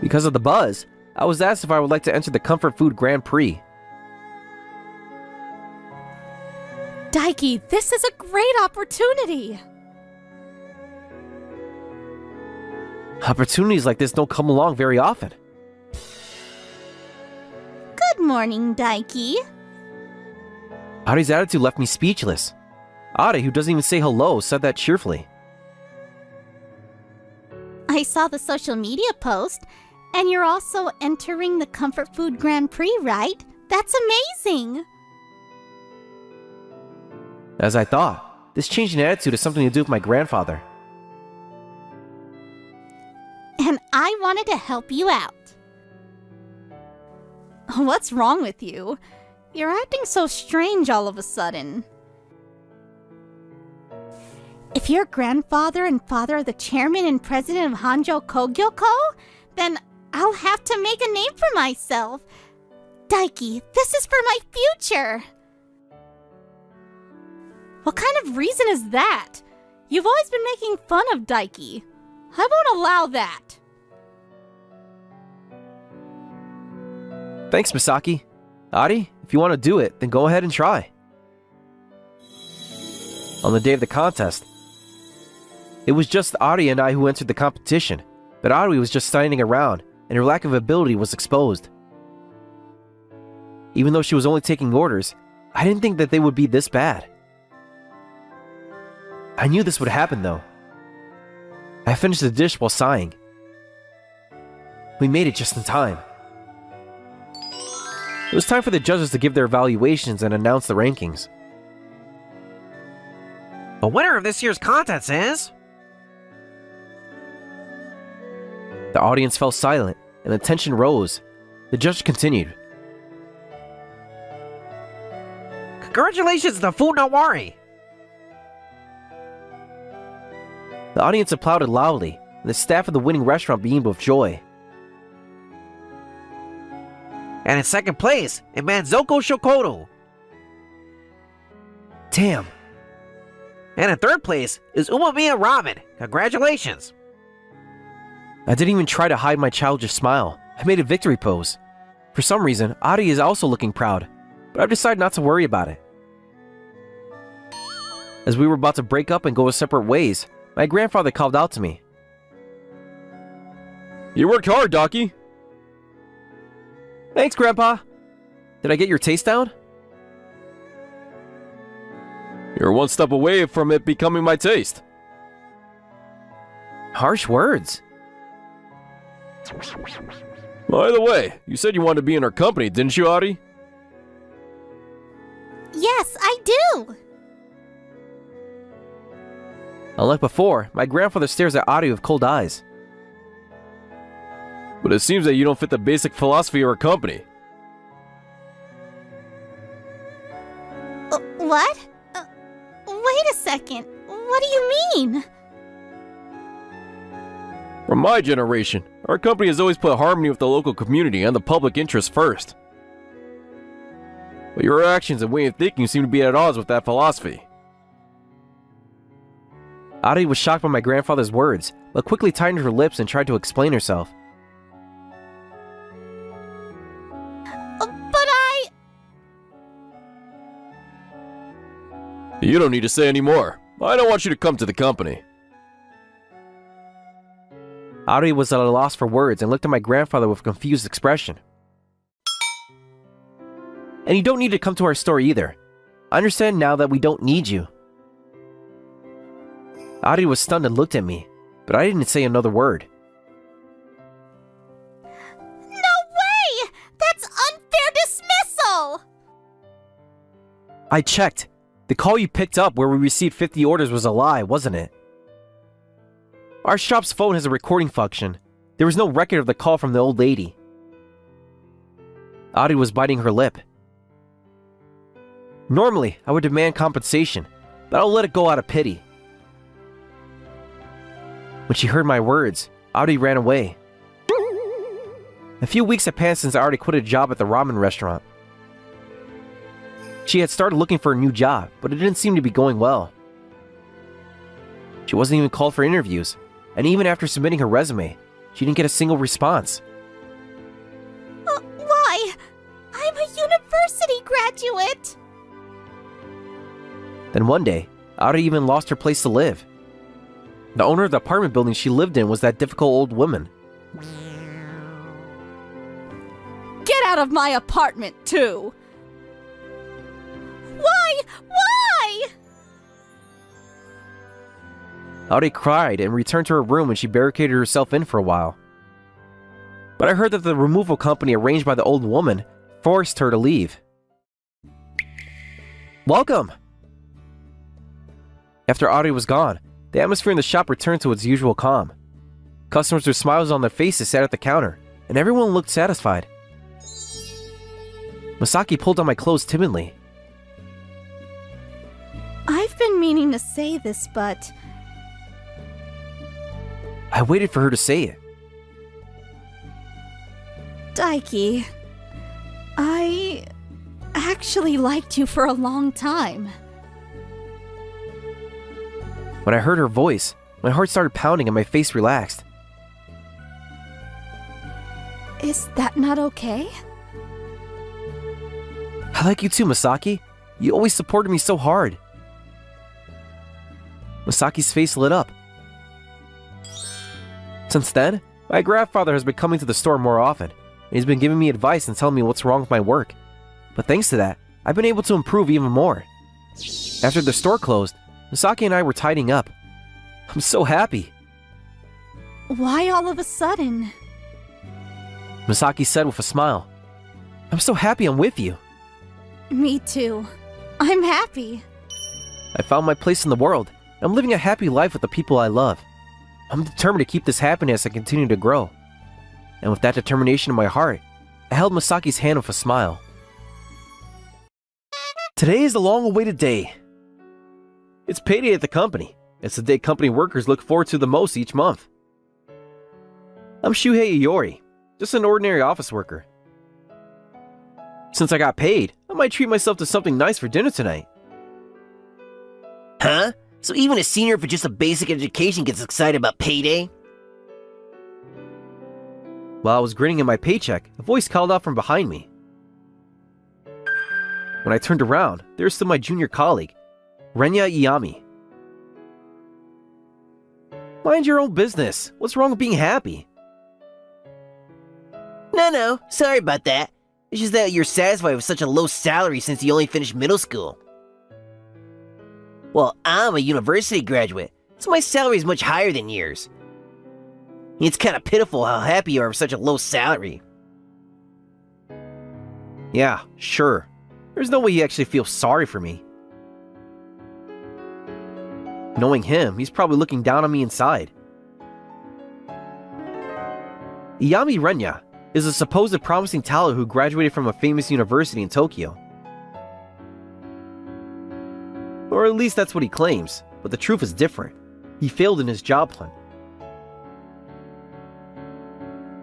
Because of the buzz, I was asked if I would like to enter the Comfort Food Grand Prix. Daiki, this is a great opportunity. Opportunities like this don't come along very often. Good morning, Daiki. Ari's attitude left me speechless. Ari, who doesn't even say hello, said that cheerfully. I saw the social media post, and you're also entering the Comfort Food Grand Prix, right? That's amazing! As I thought, this change in attitude has something to do with my grandfather. And I wanted to help you out. What's wrong with you? You're acting so strange all of a sudden. If your grandfather and father are the chairman and president of Hanjo Kogyo Co., then I'll have to make a name for myself. Daiki, this is for my future. What kind of reason is that? You've always been making fun of Daiki. I won't allow that. Thanks, Misaki. Ari, if you want to do it, then go ahead and try. On the day of the contest, it was just Ari and I who entered the competition, but Ari was just standing around, and her lack of ability was exposed. Even though she was only taking orders, I didn't think that they would be this bad. I knew this would happen, though. I finished the dish while sighing. We made it just in time. It was time for the judges to give their evaluations and announce the rankings. The winner of this year's contest is... The audience fell silent, and the tension rose. The judge continued. Congratulations to Funawari! The audience applauded loudly, and the staff of the winning restaurant beamed with joy. And in second place, Manzoko Shokoto. Damn. And in third place is Umamiya Ramen. Congratulations! I didn't even try to hide my childish smile. I made a victory pose. For some reason, Ari is also looking proud, but I've decided not to worry about it. As we were about to break up and go our separate ways, my grandfather called out to me. You worked hard, Daiki. Thanks, Grandpa. Did I get your taste down? You're one step away from it becoming my taste. Harsh words. By the way, you said you wanted to be in our company, didn't you, Ari? Yes, I do! Unlike before, my grandfather stares at Ari with cold eyes. But it seems that you don't fit the basic philosophy of our company. What? Wait a second. What do you mean? From my generation, our company has always put harmony with the local community and the public interest first. But your actions and way of thinking seem to be at odds with that philosophy. Ari was shocked by my grandfather's words, but quickly tightened her lips and tried to explain herself. But I... You don't need to say any more. I don't want you to come to the company. Ari was at a loss for words and looked at my grandfather with a confused expression. And you don't need to come to our store either. I understand now that we don't need you. Ari was stunned and looked at me, but I didn't say another word. No way! That's unfair dismissal! I checked. The call you picked up where we received 50 orders was a lie, wasn't it? Our shop's phone has a recording function. There was no record of the call from the old lady. Audrey was biting her lip. Normally, I would demand compensation, but I'll let it go out of pity. When she heard my words, Audrey ran away. A few weeks had passed since I already quit a job at the ramen restaurant. She had started looking for a new job, but it didn't seem to be going well. She wasn't even called for interviews, and even after submitting her resume, she didn't get a single response. Why? I'm a university graduate! Then one day, Audrey even lost her place to live. The owner of the apartment building she lived in was that difficult old woman. Get out of my apartment, too! Why? Why? Audrey cried and returned to her room and she barricaded herself in for a while. But I heard that the removal company arranged by the old woman forced her to leave. Welcome! After Audrey was gone, the atmosphere in the shop returned to its usual calm. Customers with smiles on their faces sat at the counter, and everyone looked satisfied. Masaki pulled on my clothes timidly. I've been meaning to say this, but I waited for her to say it. Daiki, I actually liked you for a long time. When I heard her voice, my heart started pounding and my face relaxed. Is that not okay? I like you too, Masaki. You always supported me so hard. Masaki's face lit up. Since then, my grandfather has been coming to the store more often, and he's been giving me advice and telling me what's wrong with my work. But thanks to that, I've been able to improve even more. After the store closed, Masaki and I were tidying up. I'm so happy. Why all of a sudden? Masaki said with a smile. I'm so happy I'm with you. Me too. I'm happy. I found my place in the world, and I'm living a happy life with the people I love. I'm determined to keep this happiness and continue to grow. And with that determination in my heart, I held Masaki's hand with a smile. Today is the long-awaited day. It's payday at the company. It's the day company workers look forward to the most each month. I'm Shuhei Iori, just an ordinary office worker. Since I got paid, I might treat myself to something nice for dinner tonight. Huh? So even a senior for just a basic education gets excited about payday? While I was grinning at my paycheck, a voice called out from behind me. When I turned around, there stood my junior colleague, Renya Iyami. Mind your own business. What's wrong with being happy? No, sorry about that. It's just that you're satisfied with such a low salary since you only finished middle school. Well, I'm a university graduate, so my salary is much higher than yours. It's kind of pitiful how happy you are with such a low salary. Yeah, sure. There's no way he actually feels sorry for me. Knowing him, he's probably looking down on me inside. Iyami Renya is a supposed promising talent who graduated from a famous university in Tokyo. Or at least that's what he claims, but the truth is different. He failed in his job hunt.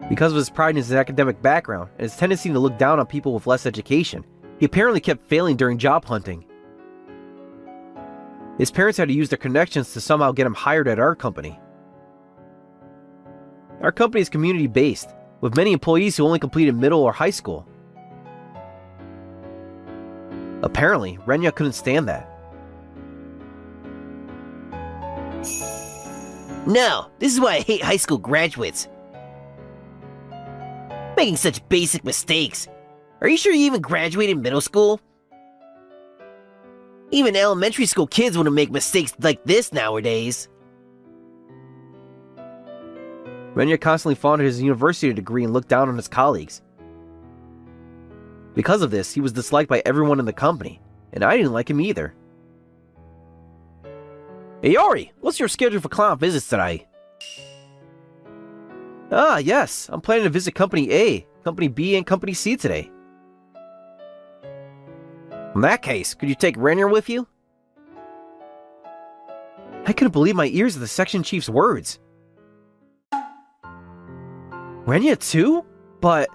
Because of his pride in his academic background and his tendency to look down on people with less education, he apparently kept failing during job hunting. His parents had to use their connections to somehow get him hired at our company. Our company is community-based, with many employees who only completed middle or high school. Apparently, Renya couldn't stand that. No, this is why I hate high school graduates. Making such basic mistakes. Are you sure you even graduated middle school? Even elementary school kids wouldn't make mistakes like this nowadays. Renya constantly flaunted his university degree and looked down on his colleagues. Because of this, he was disliked by everyone in the company, and I didn't like him either. Hey Yori, what's your schedule for client visits today? Ah, yes. I'm planning to visit Company A, Company B, and Company C today. In that case, could you take Renya with you? I couldn't believe my ears at the section chief's words. Renya too? But...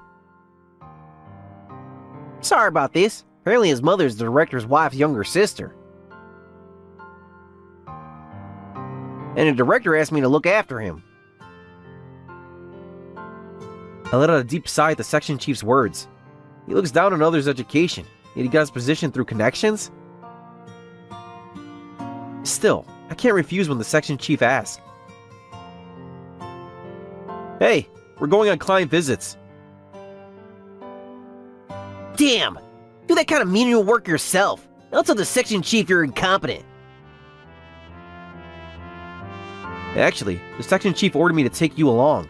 Sorry about this. Apparently his mother is the director's wife's younger sister. And the director asked me to look after him. I let out a deep sigh at the section chief's words. He looks down on others' education, yet he got his position through connections? Still, I can't refuse when the section chief asks. Hey, we're going on client visits. Damn! Do that kind of menial work yourself. Don't tell the section chief you're incompetent. Actually, the section chief ordered me to take you along.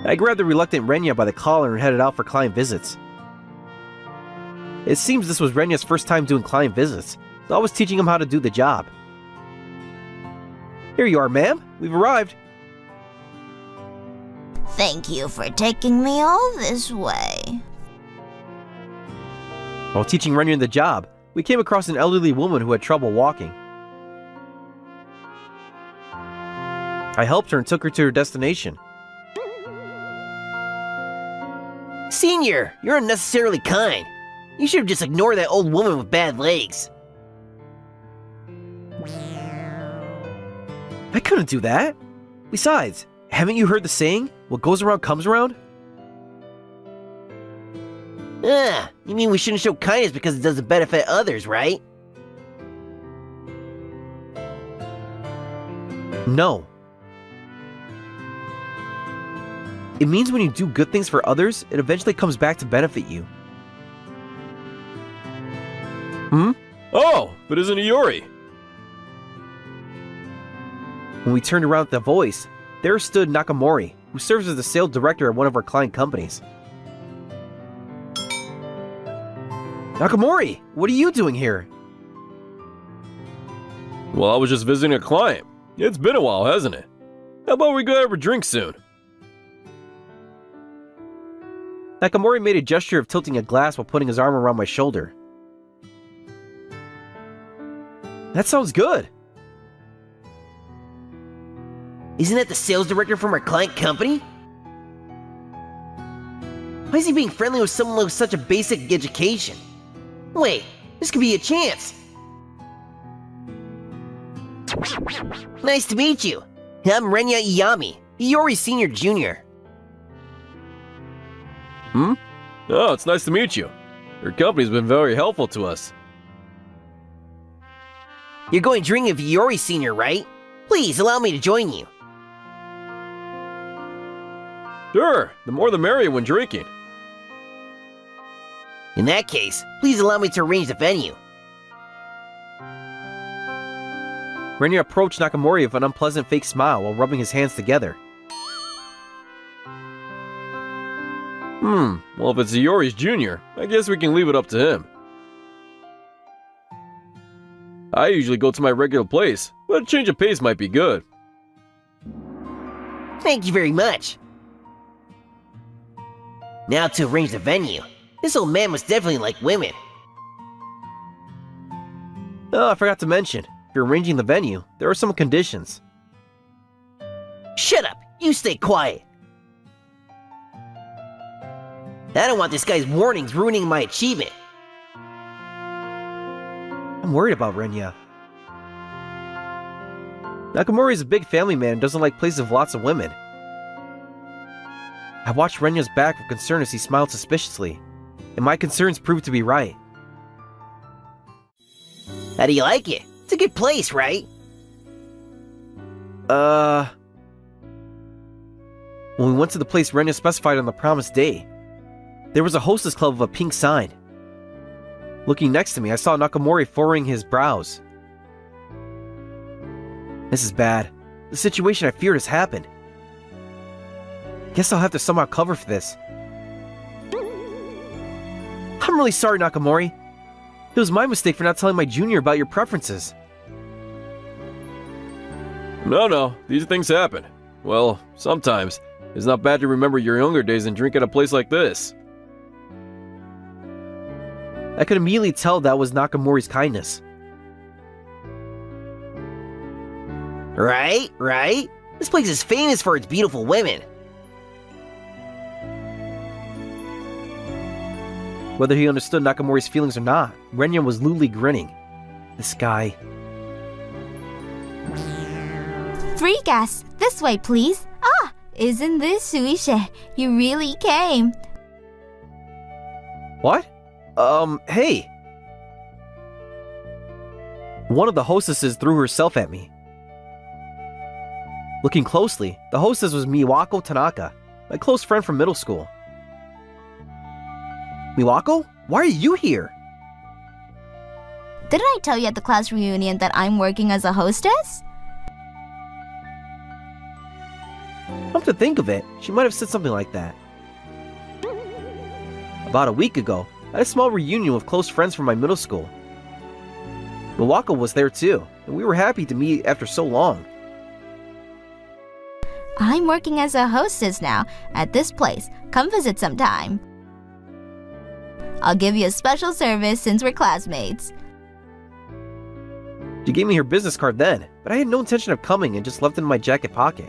I grabbed the reluctant Renya by the collar and headed out for client visits. It seems this was Renya's first time doing client visits, so I was teaching him how to do the job. Here you are, ma'am. We've arrived. Thank you for taking me all this way. While teaching Renya the job, we came across an elderly woman who had trouble walking. I helped her and took her to her destination. Senior, you're unnecessarily kind. You should have just ignored that old woman with bad legs. I couldn't do that. Besides, haven't you heard the saying, what goes around comes around? You mean we shouldn't show kindness because it doesn't benefit others, right? No. It means when you do good things for others, it eventually comes back to benefit you. Oh, but isn't it Iori? When we turned around at the voice, there stood Nakamori, who serves as the sales director at one of our client companies. Nakamori, what are you doing here? Well, I was just visiting a client. It's been a while, hasn't it? How about we go have a drink soon? Nakamori made a gesture of tilting a glass while putting his arm around my shoulder. That sounds good. Isn't that the sales director from our client company? Why is he being friendly with someone with such a basic education? Wait, this could be a chance. Nice to meet you. I'm Renya Iyami, Iori Senior Jr. Oh, it's nice to meet you. Your company's been very helpful to us. You're going drinking with Iori Senior, right? Please allow me to join you. Sure, the more the merrier when drinking. In that case, please allow me to arrange the venue. Renya approached Nakamori with an unpleasant fake smile while rubbing his hands together. Well, if it's Iori's junior, I guess we can leave it up to him. I usually go to my regular place, but a change of pace might be good. Thank you very much. Now to arrange the venue. This old man must definitely like women. Oh, I forgot to mention, if you're arranging the venue, there are some conditions. Shut up! You stay quiet! I don't want this guy's warnings ruining my achievement. I'm worried about Renya. Nakamori is a big family man and doesn't like places with lots of women. I watched Renya's back with concern as he smiled suspiciously, and my concerns proved to be right. How do you like it? It's a good place, right? When we went to the place Renya specified on the promised day, there was a hostess club with a pink sign. Looking next to me, I saw Nakamori furrowing his brows. This is bad. The situation I feared has happened. Guess I'll have to somehow cover for this. I'm really sorry, Nakamori. It was my mistake for not telling my junior about your preferences. No, these things happen. Well, sometimes. It's not bad to remember your younger days and drink at a place like this. I could immediately tell that was Nakamori's kindness. Right, right? This place is famous for its beautiful women. Whether he understood Nakamori's feelings or not, Renya was lewdly grinning. This guy. 3 guests, this way please. Ah, isn't this Suishe? You really came. What? Hey! One of the hostesses threw herself at me. Looking closely, the hostess was Miwako Tanaka, my close friend from middle school. Miwako? Why are you here? Didn't I tell you at the class reunion that I'm working as a hostess? Come to think of it, she might have said something like that. About a week ago, I had a small reunion with close friends from my middle school. Miwako was there too, and we were happy to meet after so long. I'm working as a hostess now at this place. Come visit sometime. I'll give you a special service since we're classmates. She gave me her business card then, but I had no intention of coming and just left it in my jacket pocket.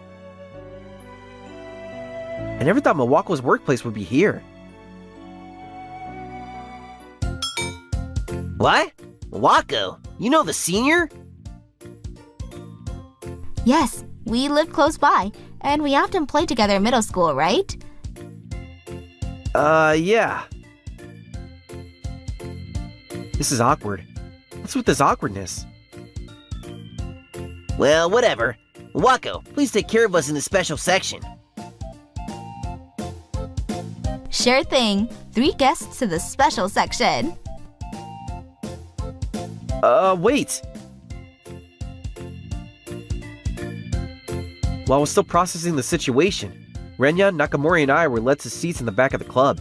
I never thought Miwako's workplace would be here. What? Wako? You know the senior? Yes, we live close by, and we often play together in middle school, right? Yeah. This is awkward. What's with this awkwardness? Well, whatever. Wako, please take care of us in the special section. Sure thing. 3 guests to the special section. Wait! While I was still processing the situation, Renya, Nakamori, and I were led to seats in the back of the club.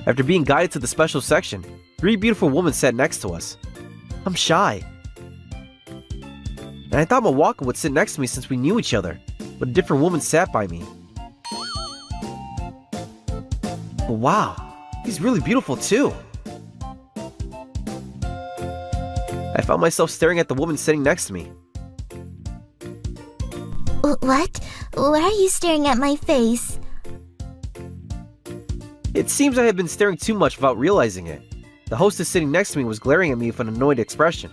After being guided to the special section, 3 beautiful women sat next to us. I'm shy. And I thought Miwako would sit next to me since we knew each other, but a different woman sat by me. Wow, he's really beautiful too. I found myself staring at the woman sitting next to me. What? Why are you staring at my face? It seems I had been staring too much without realizing it. The hostess sitting next to me was glaring at me with an annoyed expression.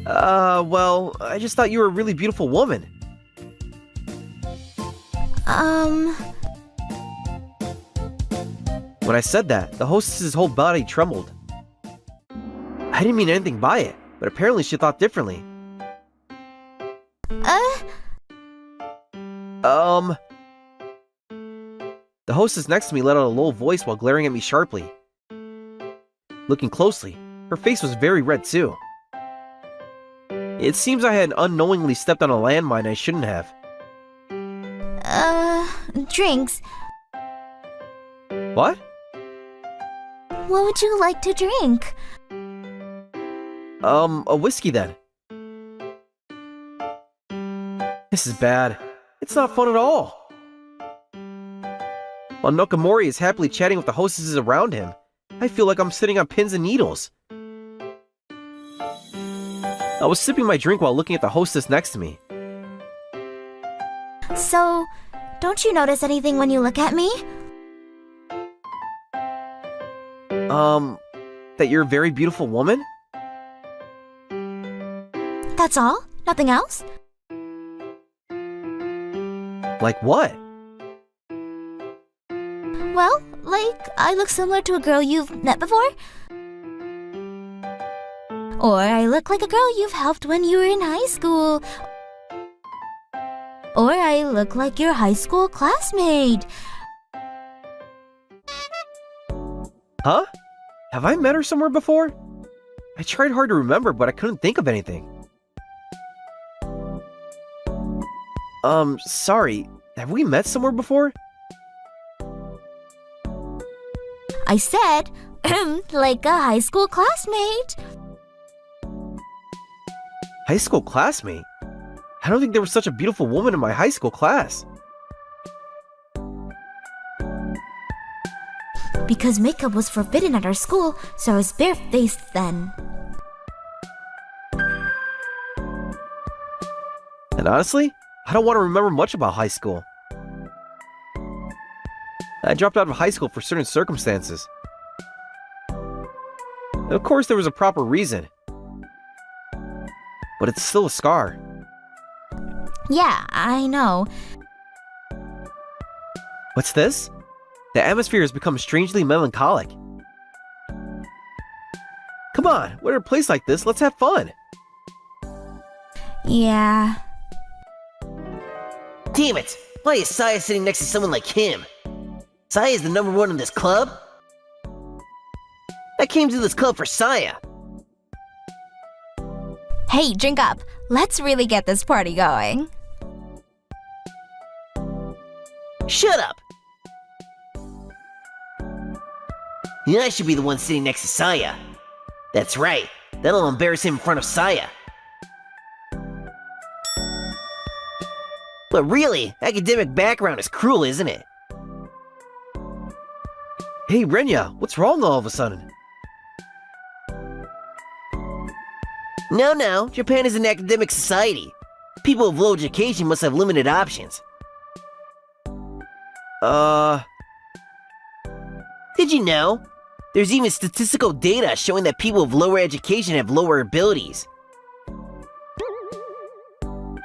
Well, I just thought you were a really beautiful woman. When I said that, the hostess's whole body trembled. I didn't mean anything by it, but apparently she thought differently. The hostess next to me let out a low voice while glaring at me sharply. Looking closely, her face was very red too. It seems I had unknowingly stepped on a landmine I shouldn't have. Drinks. What? What would you like to drink? A whiskey then. This is bad. It's not fun at all. While Nakamori is happily chatting with the hostesses around him, I feel like I'm sitting on pins and needles. I was sipping my drink while looking at the hostess next to me. So, don't you notice anything when you look at me? That you're a very beautiful woman? That's all? Nothing else? Like what? Well, like, I look similar to a girl you've met before? Or I look like a girl you've helped when you were in high school. Or I look like your high school classmate. Huh? Have I met her somewhere before? I tried hard to remember, but I couldn't think of anything. Sorry. Have we met somewhere before? I said, like a high school classmate. High school classmate? I don't think there was such a beautiful woman in my high school class. Because makeup was forbidden at our school, so I was barefaced then. And honestly, I don't want to remember much about high school. I dropped out of high school for certain circumstances. And of course, there was a proper reason. But it's still a scar. Yeah, I know. What's this? The atmosphere has become strangely melancholic. Come on, we're at a place like this, let's have fun. Yeah. Damn it! Why is Saya sitting next to someone like him? Saya is the number one in this club? I came to this club for Saya. Hey, drink up. Let's really get this party going. Shut up! Yeah, I should be the one sitting next to Saya. That's right. That'll embarrass him in front of Saya. But really, academic background is cruel, isn't it? Hey, Renya, what's wrong all of a sudden? No, Japan is an academic society. People of low education must have limited options. Did you know? There's even statistical data showing that people of lower education have lower abilities.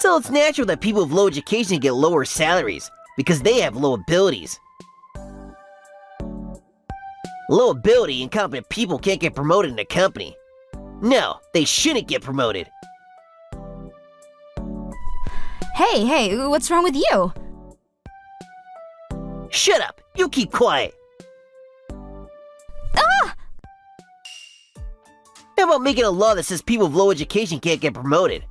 So it's natural that people of low education get lower salaries, because they have low abilities. Low ability and incompetent people can't get promoted in a company. No, they shouldn't get promoted. Hey, what's wrong with you? Shut up! You keep quiet! Ah! How about making a law that says people of low education can't get promoted?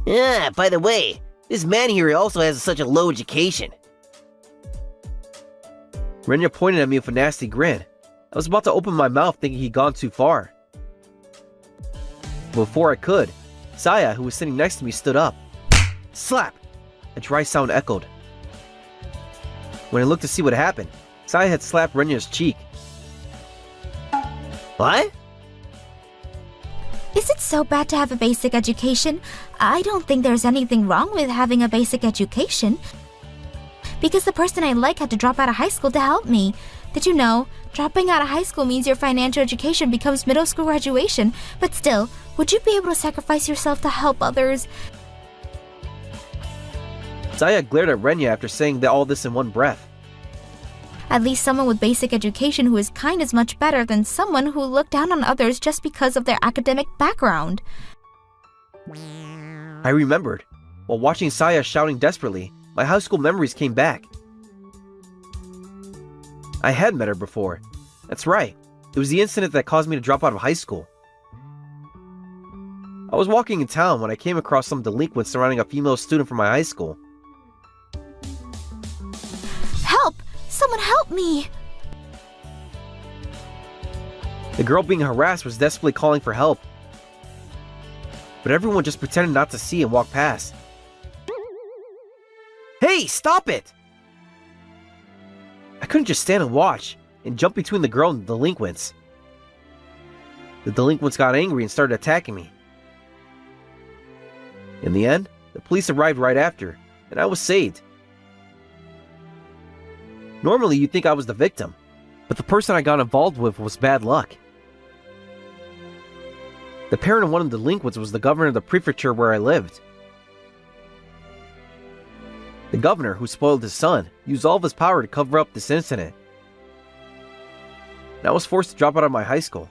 Ah, by the way, this man here also has such a low education. Renya pointed at me with a nasty grin. I was about to open my mouth thinking he'd gone too far. Before I could, Saya, who was sitting next to me, stood up. Slap! A dry sound echoed. When I looked to see what happened, Saya had slapped Renya's cheek. What? Is it so bad to have a basic education? I don't think there's anything wrong with having a basic education. Because the person I like had to drop out of high school to help me. Did you know? Dropping out of high school means your financial education becomes middle school graduation. But still, would you be able to sacrifice yourself to help others? Saya glared at Renya after saying all this in one breath. At least someone with basic education who is kind is much better than someone who looked down on others just because of their academic background. I remembered. While watching Saya shouting desperately, my high school memories came back. I had met her before. That's right. It was the incident that caused me to drop out of high school. I was walking in town when I came across some delinquents surrounding a female student from my high school. Help! Someone help me! The girl being harassed was desperately calling for help. But everyone just pretended not to see and walked past. Hey, stop it! I couldn't just stand and watch and jump between the girl and the delinquents. The delinquents got angry and started attacking me. In the end, the police arrived right after, and I was saved. Normally, you'd think I was the victim, but the person I got involved with was bad luck. The parent of one of the delinquents was the governor of the prefecture where I lived. The governor, who spoiled his son, used all of his power to cover up this incident. And I was forced to drop out of my high school.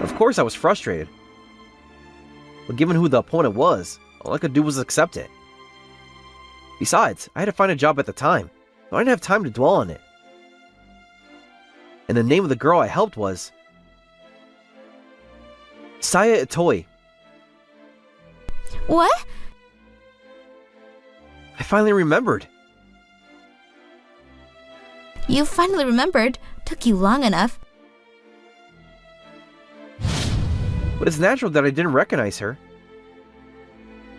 Of course, I was frustrated. But given who the opponent was, all I could do was accept it. Besides, I had to find a job at the time, so I didn't have time to dwell on it. And the name of the girl I helped was Saya Itoi. What? I finally remembered. You finally remembered. Took you long enough. but it's natural that I didn't recognize her.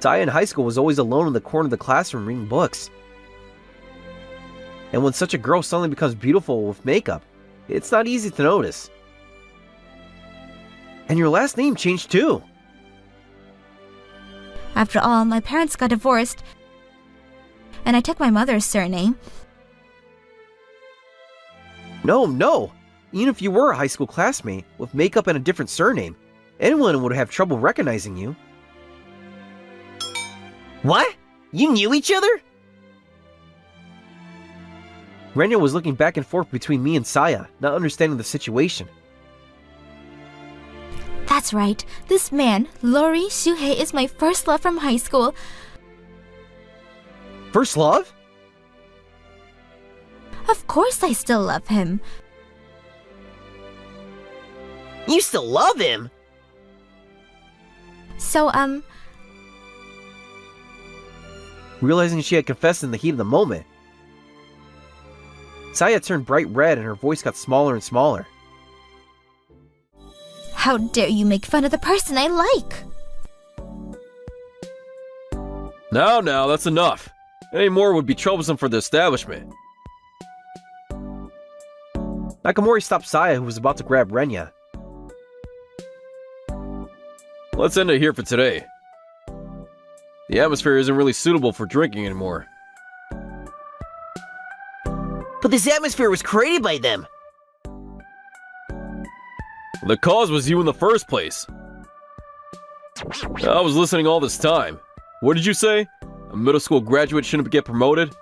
Saya in high school was always alone in the corner of the classroom reading books. And when such a girl suddenly becomes beautiful with makeup, it's not easy to notice. And your last name changed too. After all, my parents got divorced, and I took my mother's surname. No. Even if you were a high school classmate with makeup and a different surname, anyone would have trouble recognizing you. What? You knew each other? Renya was looking back and forth between me and Saya, not understanding the situation. That's right. This man, Lori Shuhei, is my first love from high school. First love? Of course I still love him. You still love him? So, Realizing she had confessed in the heat of the moment, Saya turned bright red and her voice got smaller and smaller. how dare you make fun of the person I like? Now, that's enough. Any more would be troublesome for the establishment. Nakamori stopped Saya, who was about to grab Renya. Let's end it here for today. The atmosphere isn't really suitable for drinking anymore. But this atmosphere was created by them. The cause was you in the first place. I was listening all this time. What did you say? A middle school graduate shouldn't get promoted?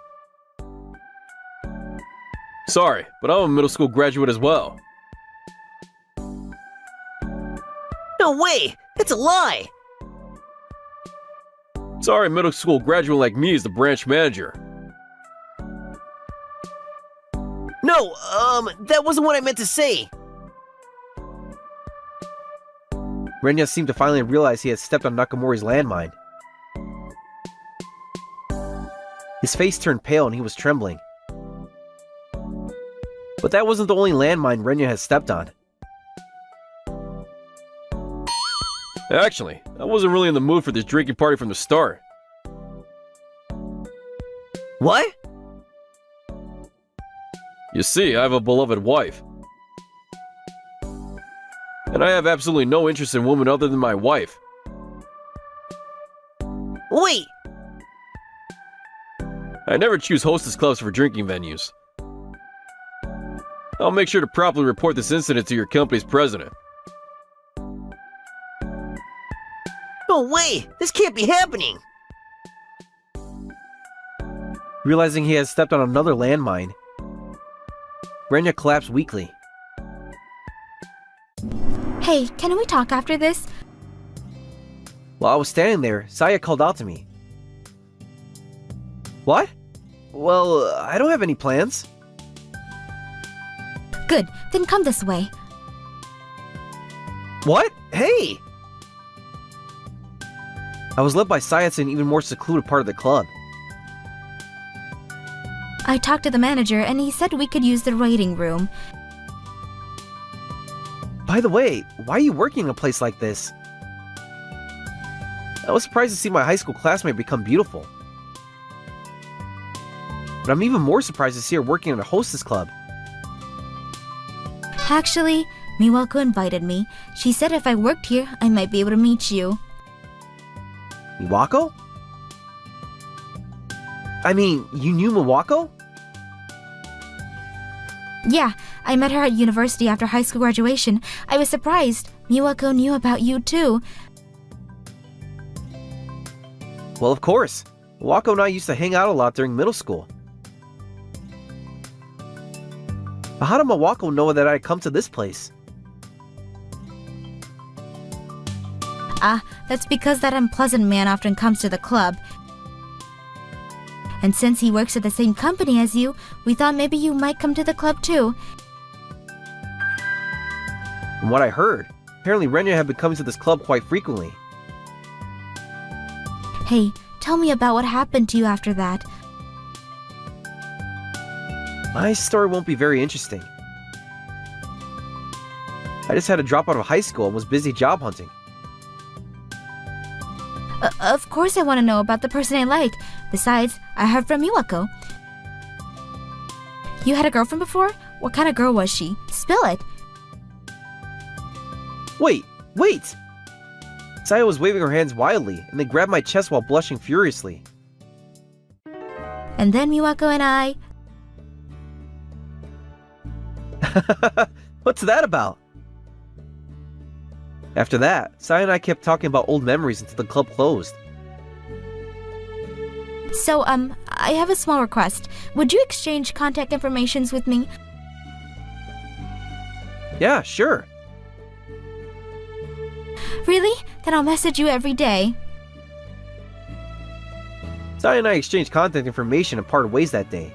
Sorry, but I'm a middle school graduate as well. No way! It's a lie! Sorry, middle school graduate like me is the branch manager. No, that wasn't what I meant to say. Renya seemed to finally realize he had stepped on Nakamori's landmine. His face turned pale and he was trembling. But that wasn't the only landmine Renya had stepped on. Actually, I wasn't really in the mood for this drinking party from the start. What? You see, I have a beloved wife. And I have absolutely no interest in women other than my wife. Wait! I never choose hostess clubs for drinking venues. I'll make sure to properly report this incident to your company's president. No way! This can't be happening! Realizing he had stepped on another landmine, Renya collapsed weakly. Hey, can we talk after this? While I was standing there, Saya called out to me. What? Well, I don't have any plans. Good, then come this way. What? Hey! I was led by Saya to an even more secluded part of the club. I talked to the manager and he said we could use the waiting room. By the way, why are you working in a place like this? I was surprised to see my high school classmate become beautiful. But I'm even more surprised to see her working at a hostess club. Actually, Miwako invited me. She said if I worked here, I might be able to meet you. Miwako? I mean, you knew Miwako? Yeah, I met her at university after high school graduation. I was surprised. Miwako knew about you too. Well, of course. Miwako and I used to hang out a lot during middle school. But how did Miwako know that I'd come to this place? That's because that unpleasant man often comes to the club. And since he works at the same company as you, we thought maybe you might come to the club too. From what I heard, apparently Renya had been coming to this club quite frequently. Hey, tell me about what happened to you after that. My story won't be very interesting. I just had to drop out of high school and was busy job hunting. Of course I want to know about the person I like. Besides, I heard from Miwako. You had a girlfriend before? What kind of girl was she? Spill it. Wait! Saya was waving her hands wildly, and they grabbed my chest while blushing furiously. And then Miwako and I... What's that about? After that, Saya and I kept talking about old memories until the club closed. So, I have a small request. Would you exchange contact informations with me? Yeah, sure. Really? Then I'll message you every day. Saya and I exchanged contact information and parted ways that day.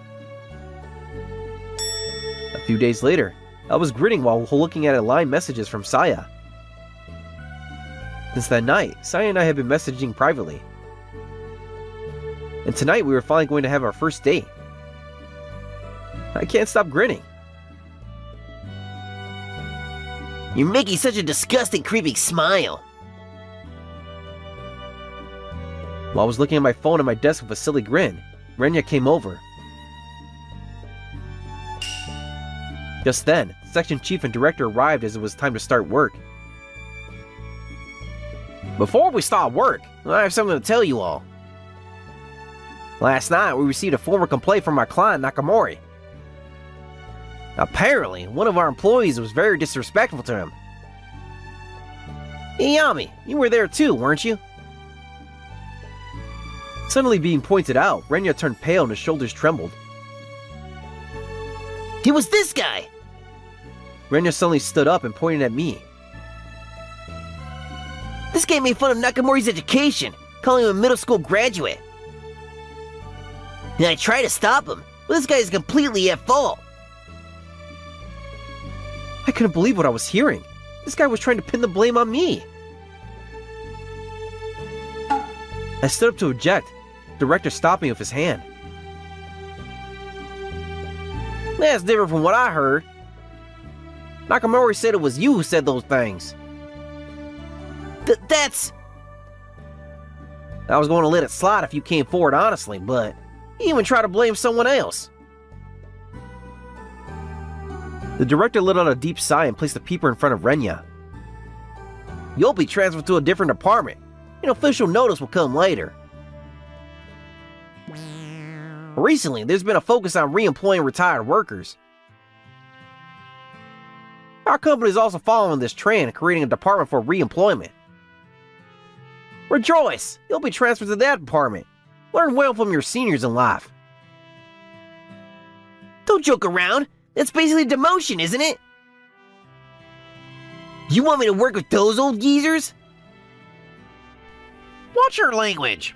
A few days later, I was grinning while looking at line messages from Saya. Since that night, Saya and I had been messaging privately. And tonight we were finally going to have our first date. I can't stop grinning. You're making such a disgusting, creepy smile. While I was looking at my phone on my desk with a silly grin, Renya came over. Just then, the section chief and director arrived as it was time to start work. Before we start work, I have something to tell you all. Last night, we received a formal complaint from our client, Nakamori. Apparently, one of our employees was very disrespectful to him. Iyami, you were there too, weren't you? Suddenly being pointed out, Renya turned pale and his shoulders trembled. It was this guy! Renya suddenly stood up and pointed at me. This guy made fun of Nakamori's education, calling him a middle school graduate. And I tried to stop him, but this guy is completely at fault. I couldn't believe what I was hearing. This guy was trying to pin the blame on me. I stood up to object, the director stopped me with his hand. That's different from what I heard. Nakamori said it was you who said those things. That's... I was going to let it slide if you came forward honestly, but you even try to blame someone else. The director let out a deep sigh and placed the peeper in front of Renya. You'll be transferred to a different department. An official notice will come later. Recently, there's been a focus on re-employing retired workers. Our company is also following this trend, creating a department for re-employment. Rejoice! You'll be transferred to that department. Learn well from your seniors in life. Don't joke around. That's basically demotion, isn't it? You want me to work with those old geezers? Watch your language.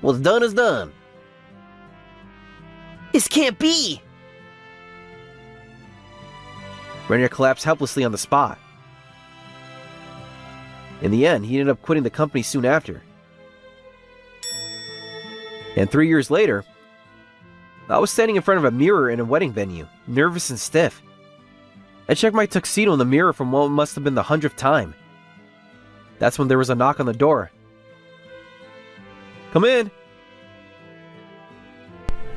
What's done is done. This can't be! Renya collapsed helplessly on the spot. In the end, he ended up quitting the company soon after. And 3 years later, I was standing in front of a mirror in a wedding venue, nervous and stiff. I checked my tuxedo in the mirror from what must have been the 100th time. That's when there was a knock on the door. Come in!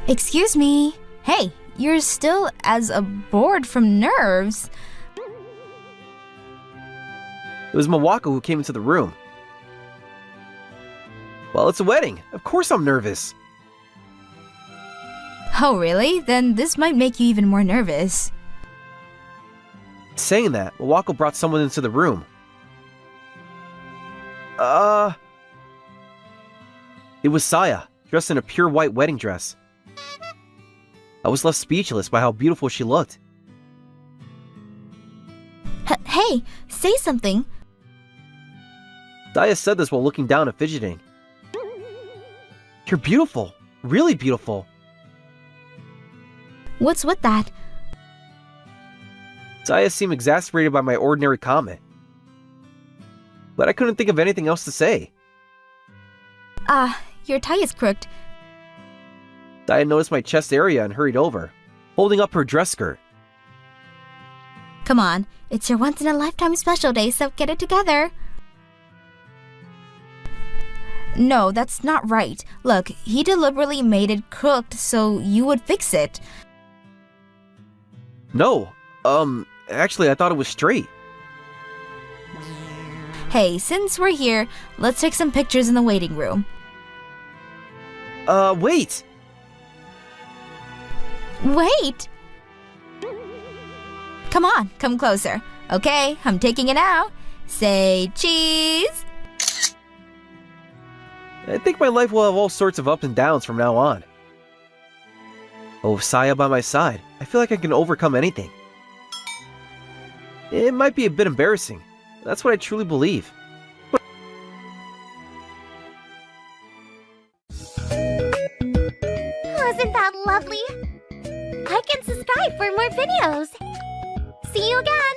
Excuse me. Hey, you're still as bored from nerves. It was Miwako who came into the room. Well, it's a wedding. Of course I'm nervous. Oh, really? Then this might make you even more nervous. Saying that, Miwako brought someone into the room. It was Saya, dressed in a pure white wedding dress. I was left speechless by how beautiful she looked. Hey, say something. Saya said this while looking down and fidgeting. You're beautiful. Really beautiful. What's with that? Saya seemed exasperated by my ordinary comment. But I couldn't think of anything else to say. Your tie is crooked. Saya noticed my chest area and hurried over, holding up her dress skirt. Come on, it's your once-in-a-lifetime special day, so get it together. No, that's not right. Look, he deliberately made it crooked so you would fix it. No, actually, I thought it was straight. Hey, since we're here, let's take some pictures in the waiting room. Wait! Wait! Come on, come closer. Okay, I'm taking it now. Say cheese! I think my life will have all sorts of ups and downs from now on. Oh, Saya by my side. I feel like I can overcome anything. It might be a bit embarrassing. That's what I truly believe. Wasn't that lovely? Like and subscribe for more videos. See you again!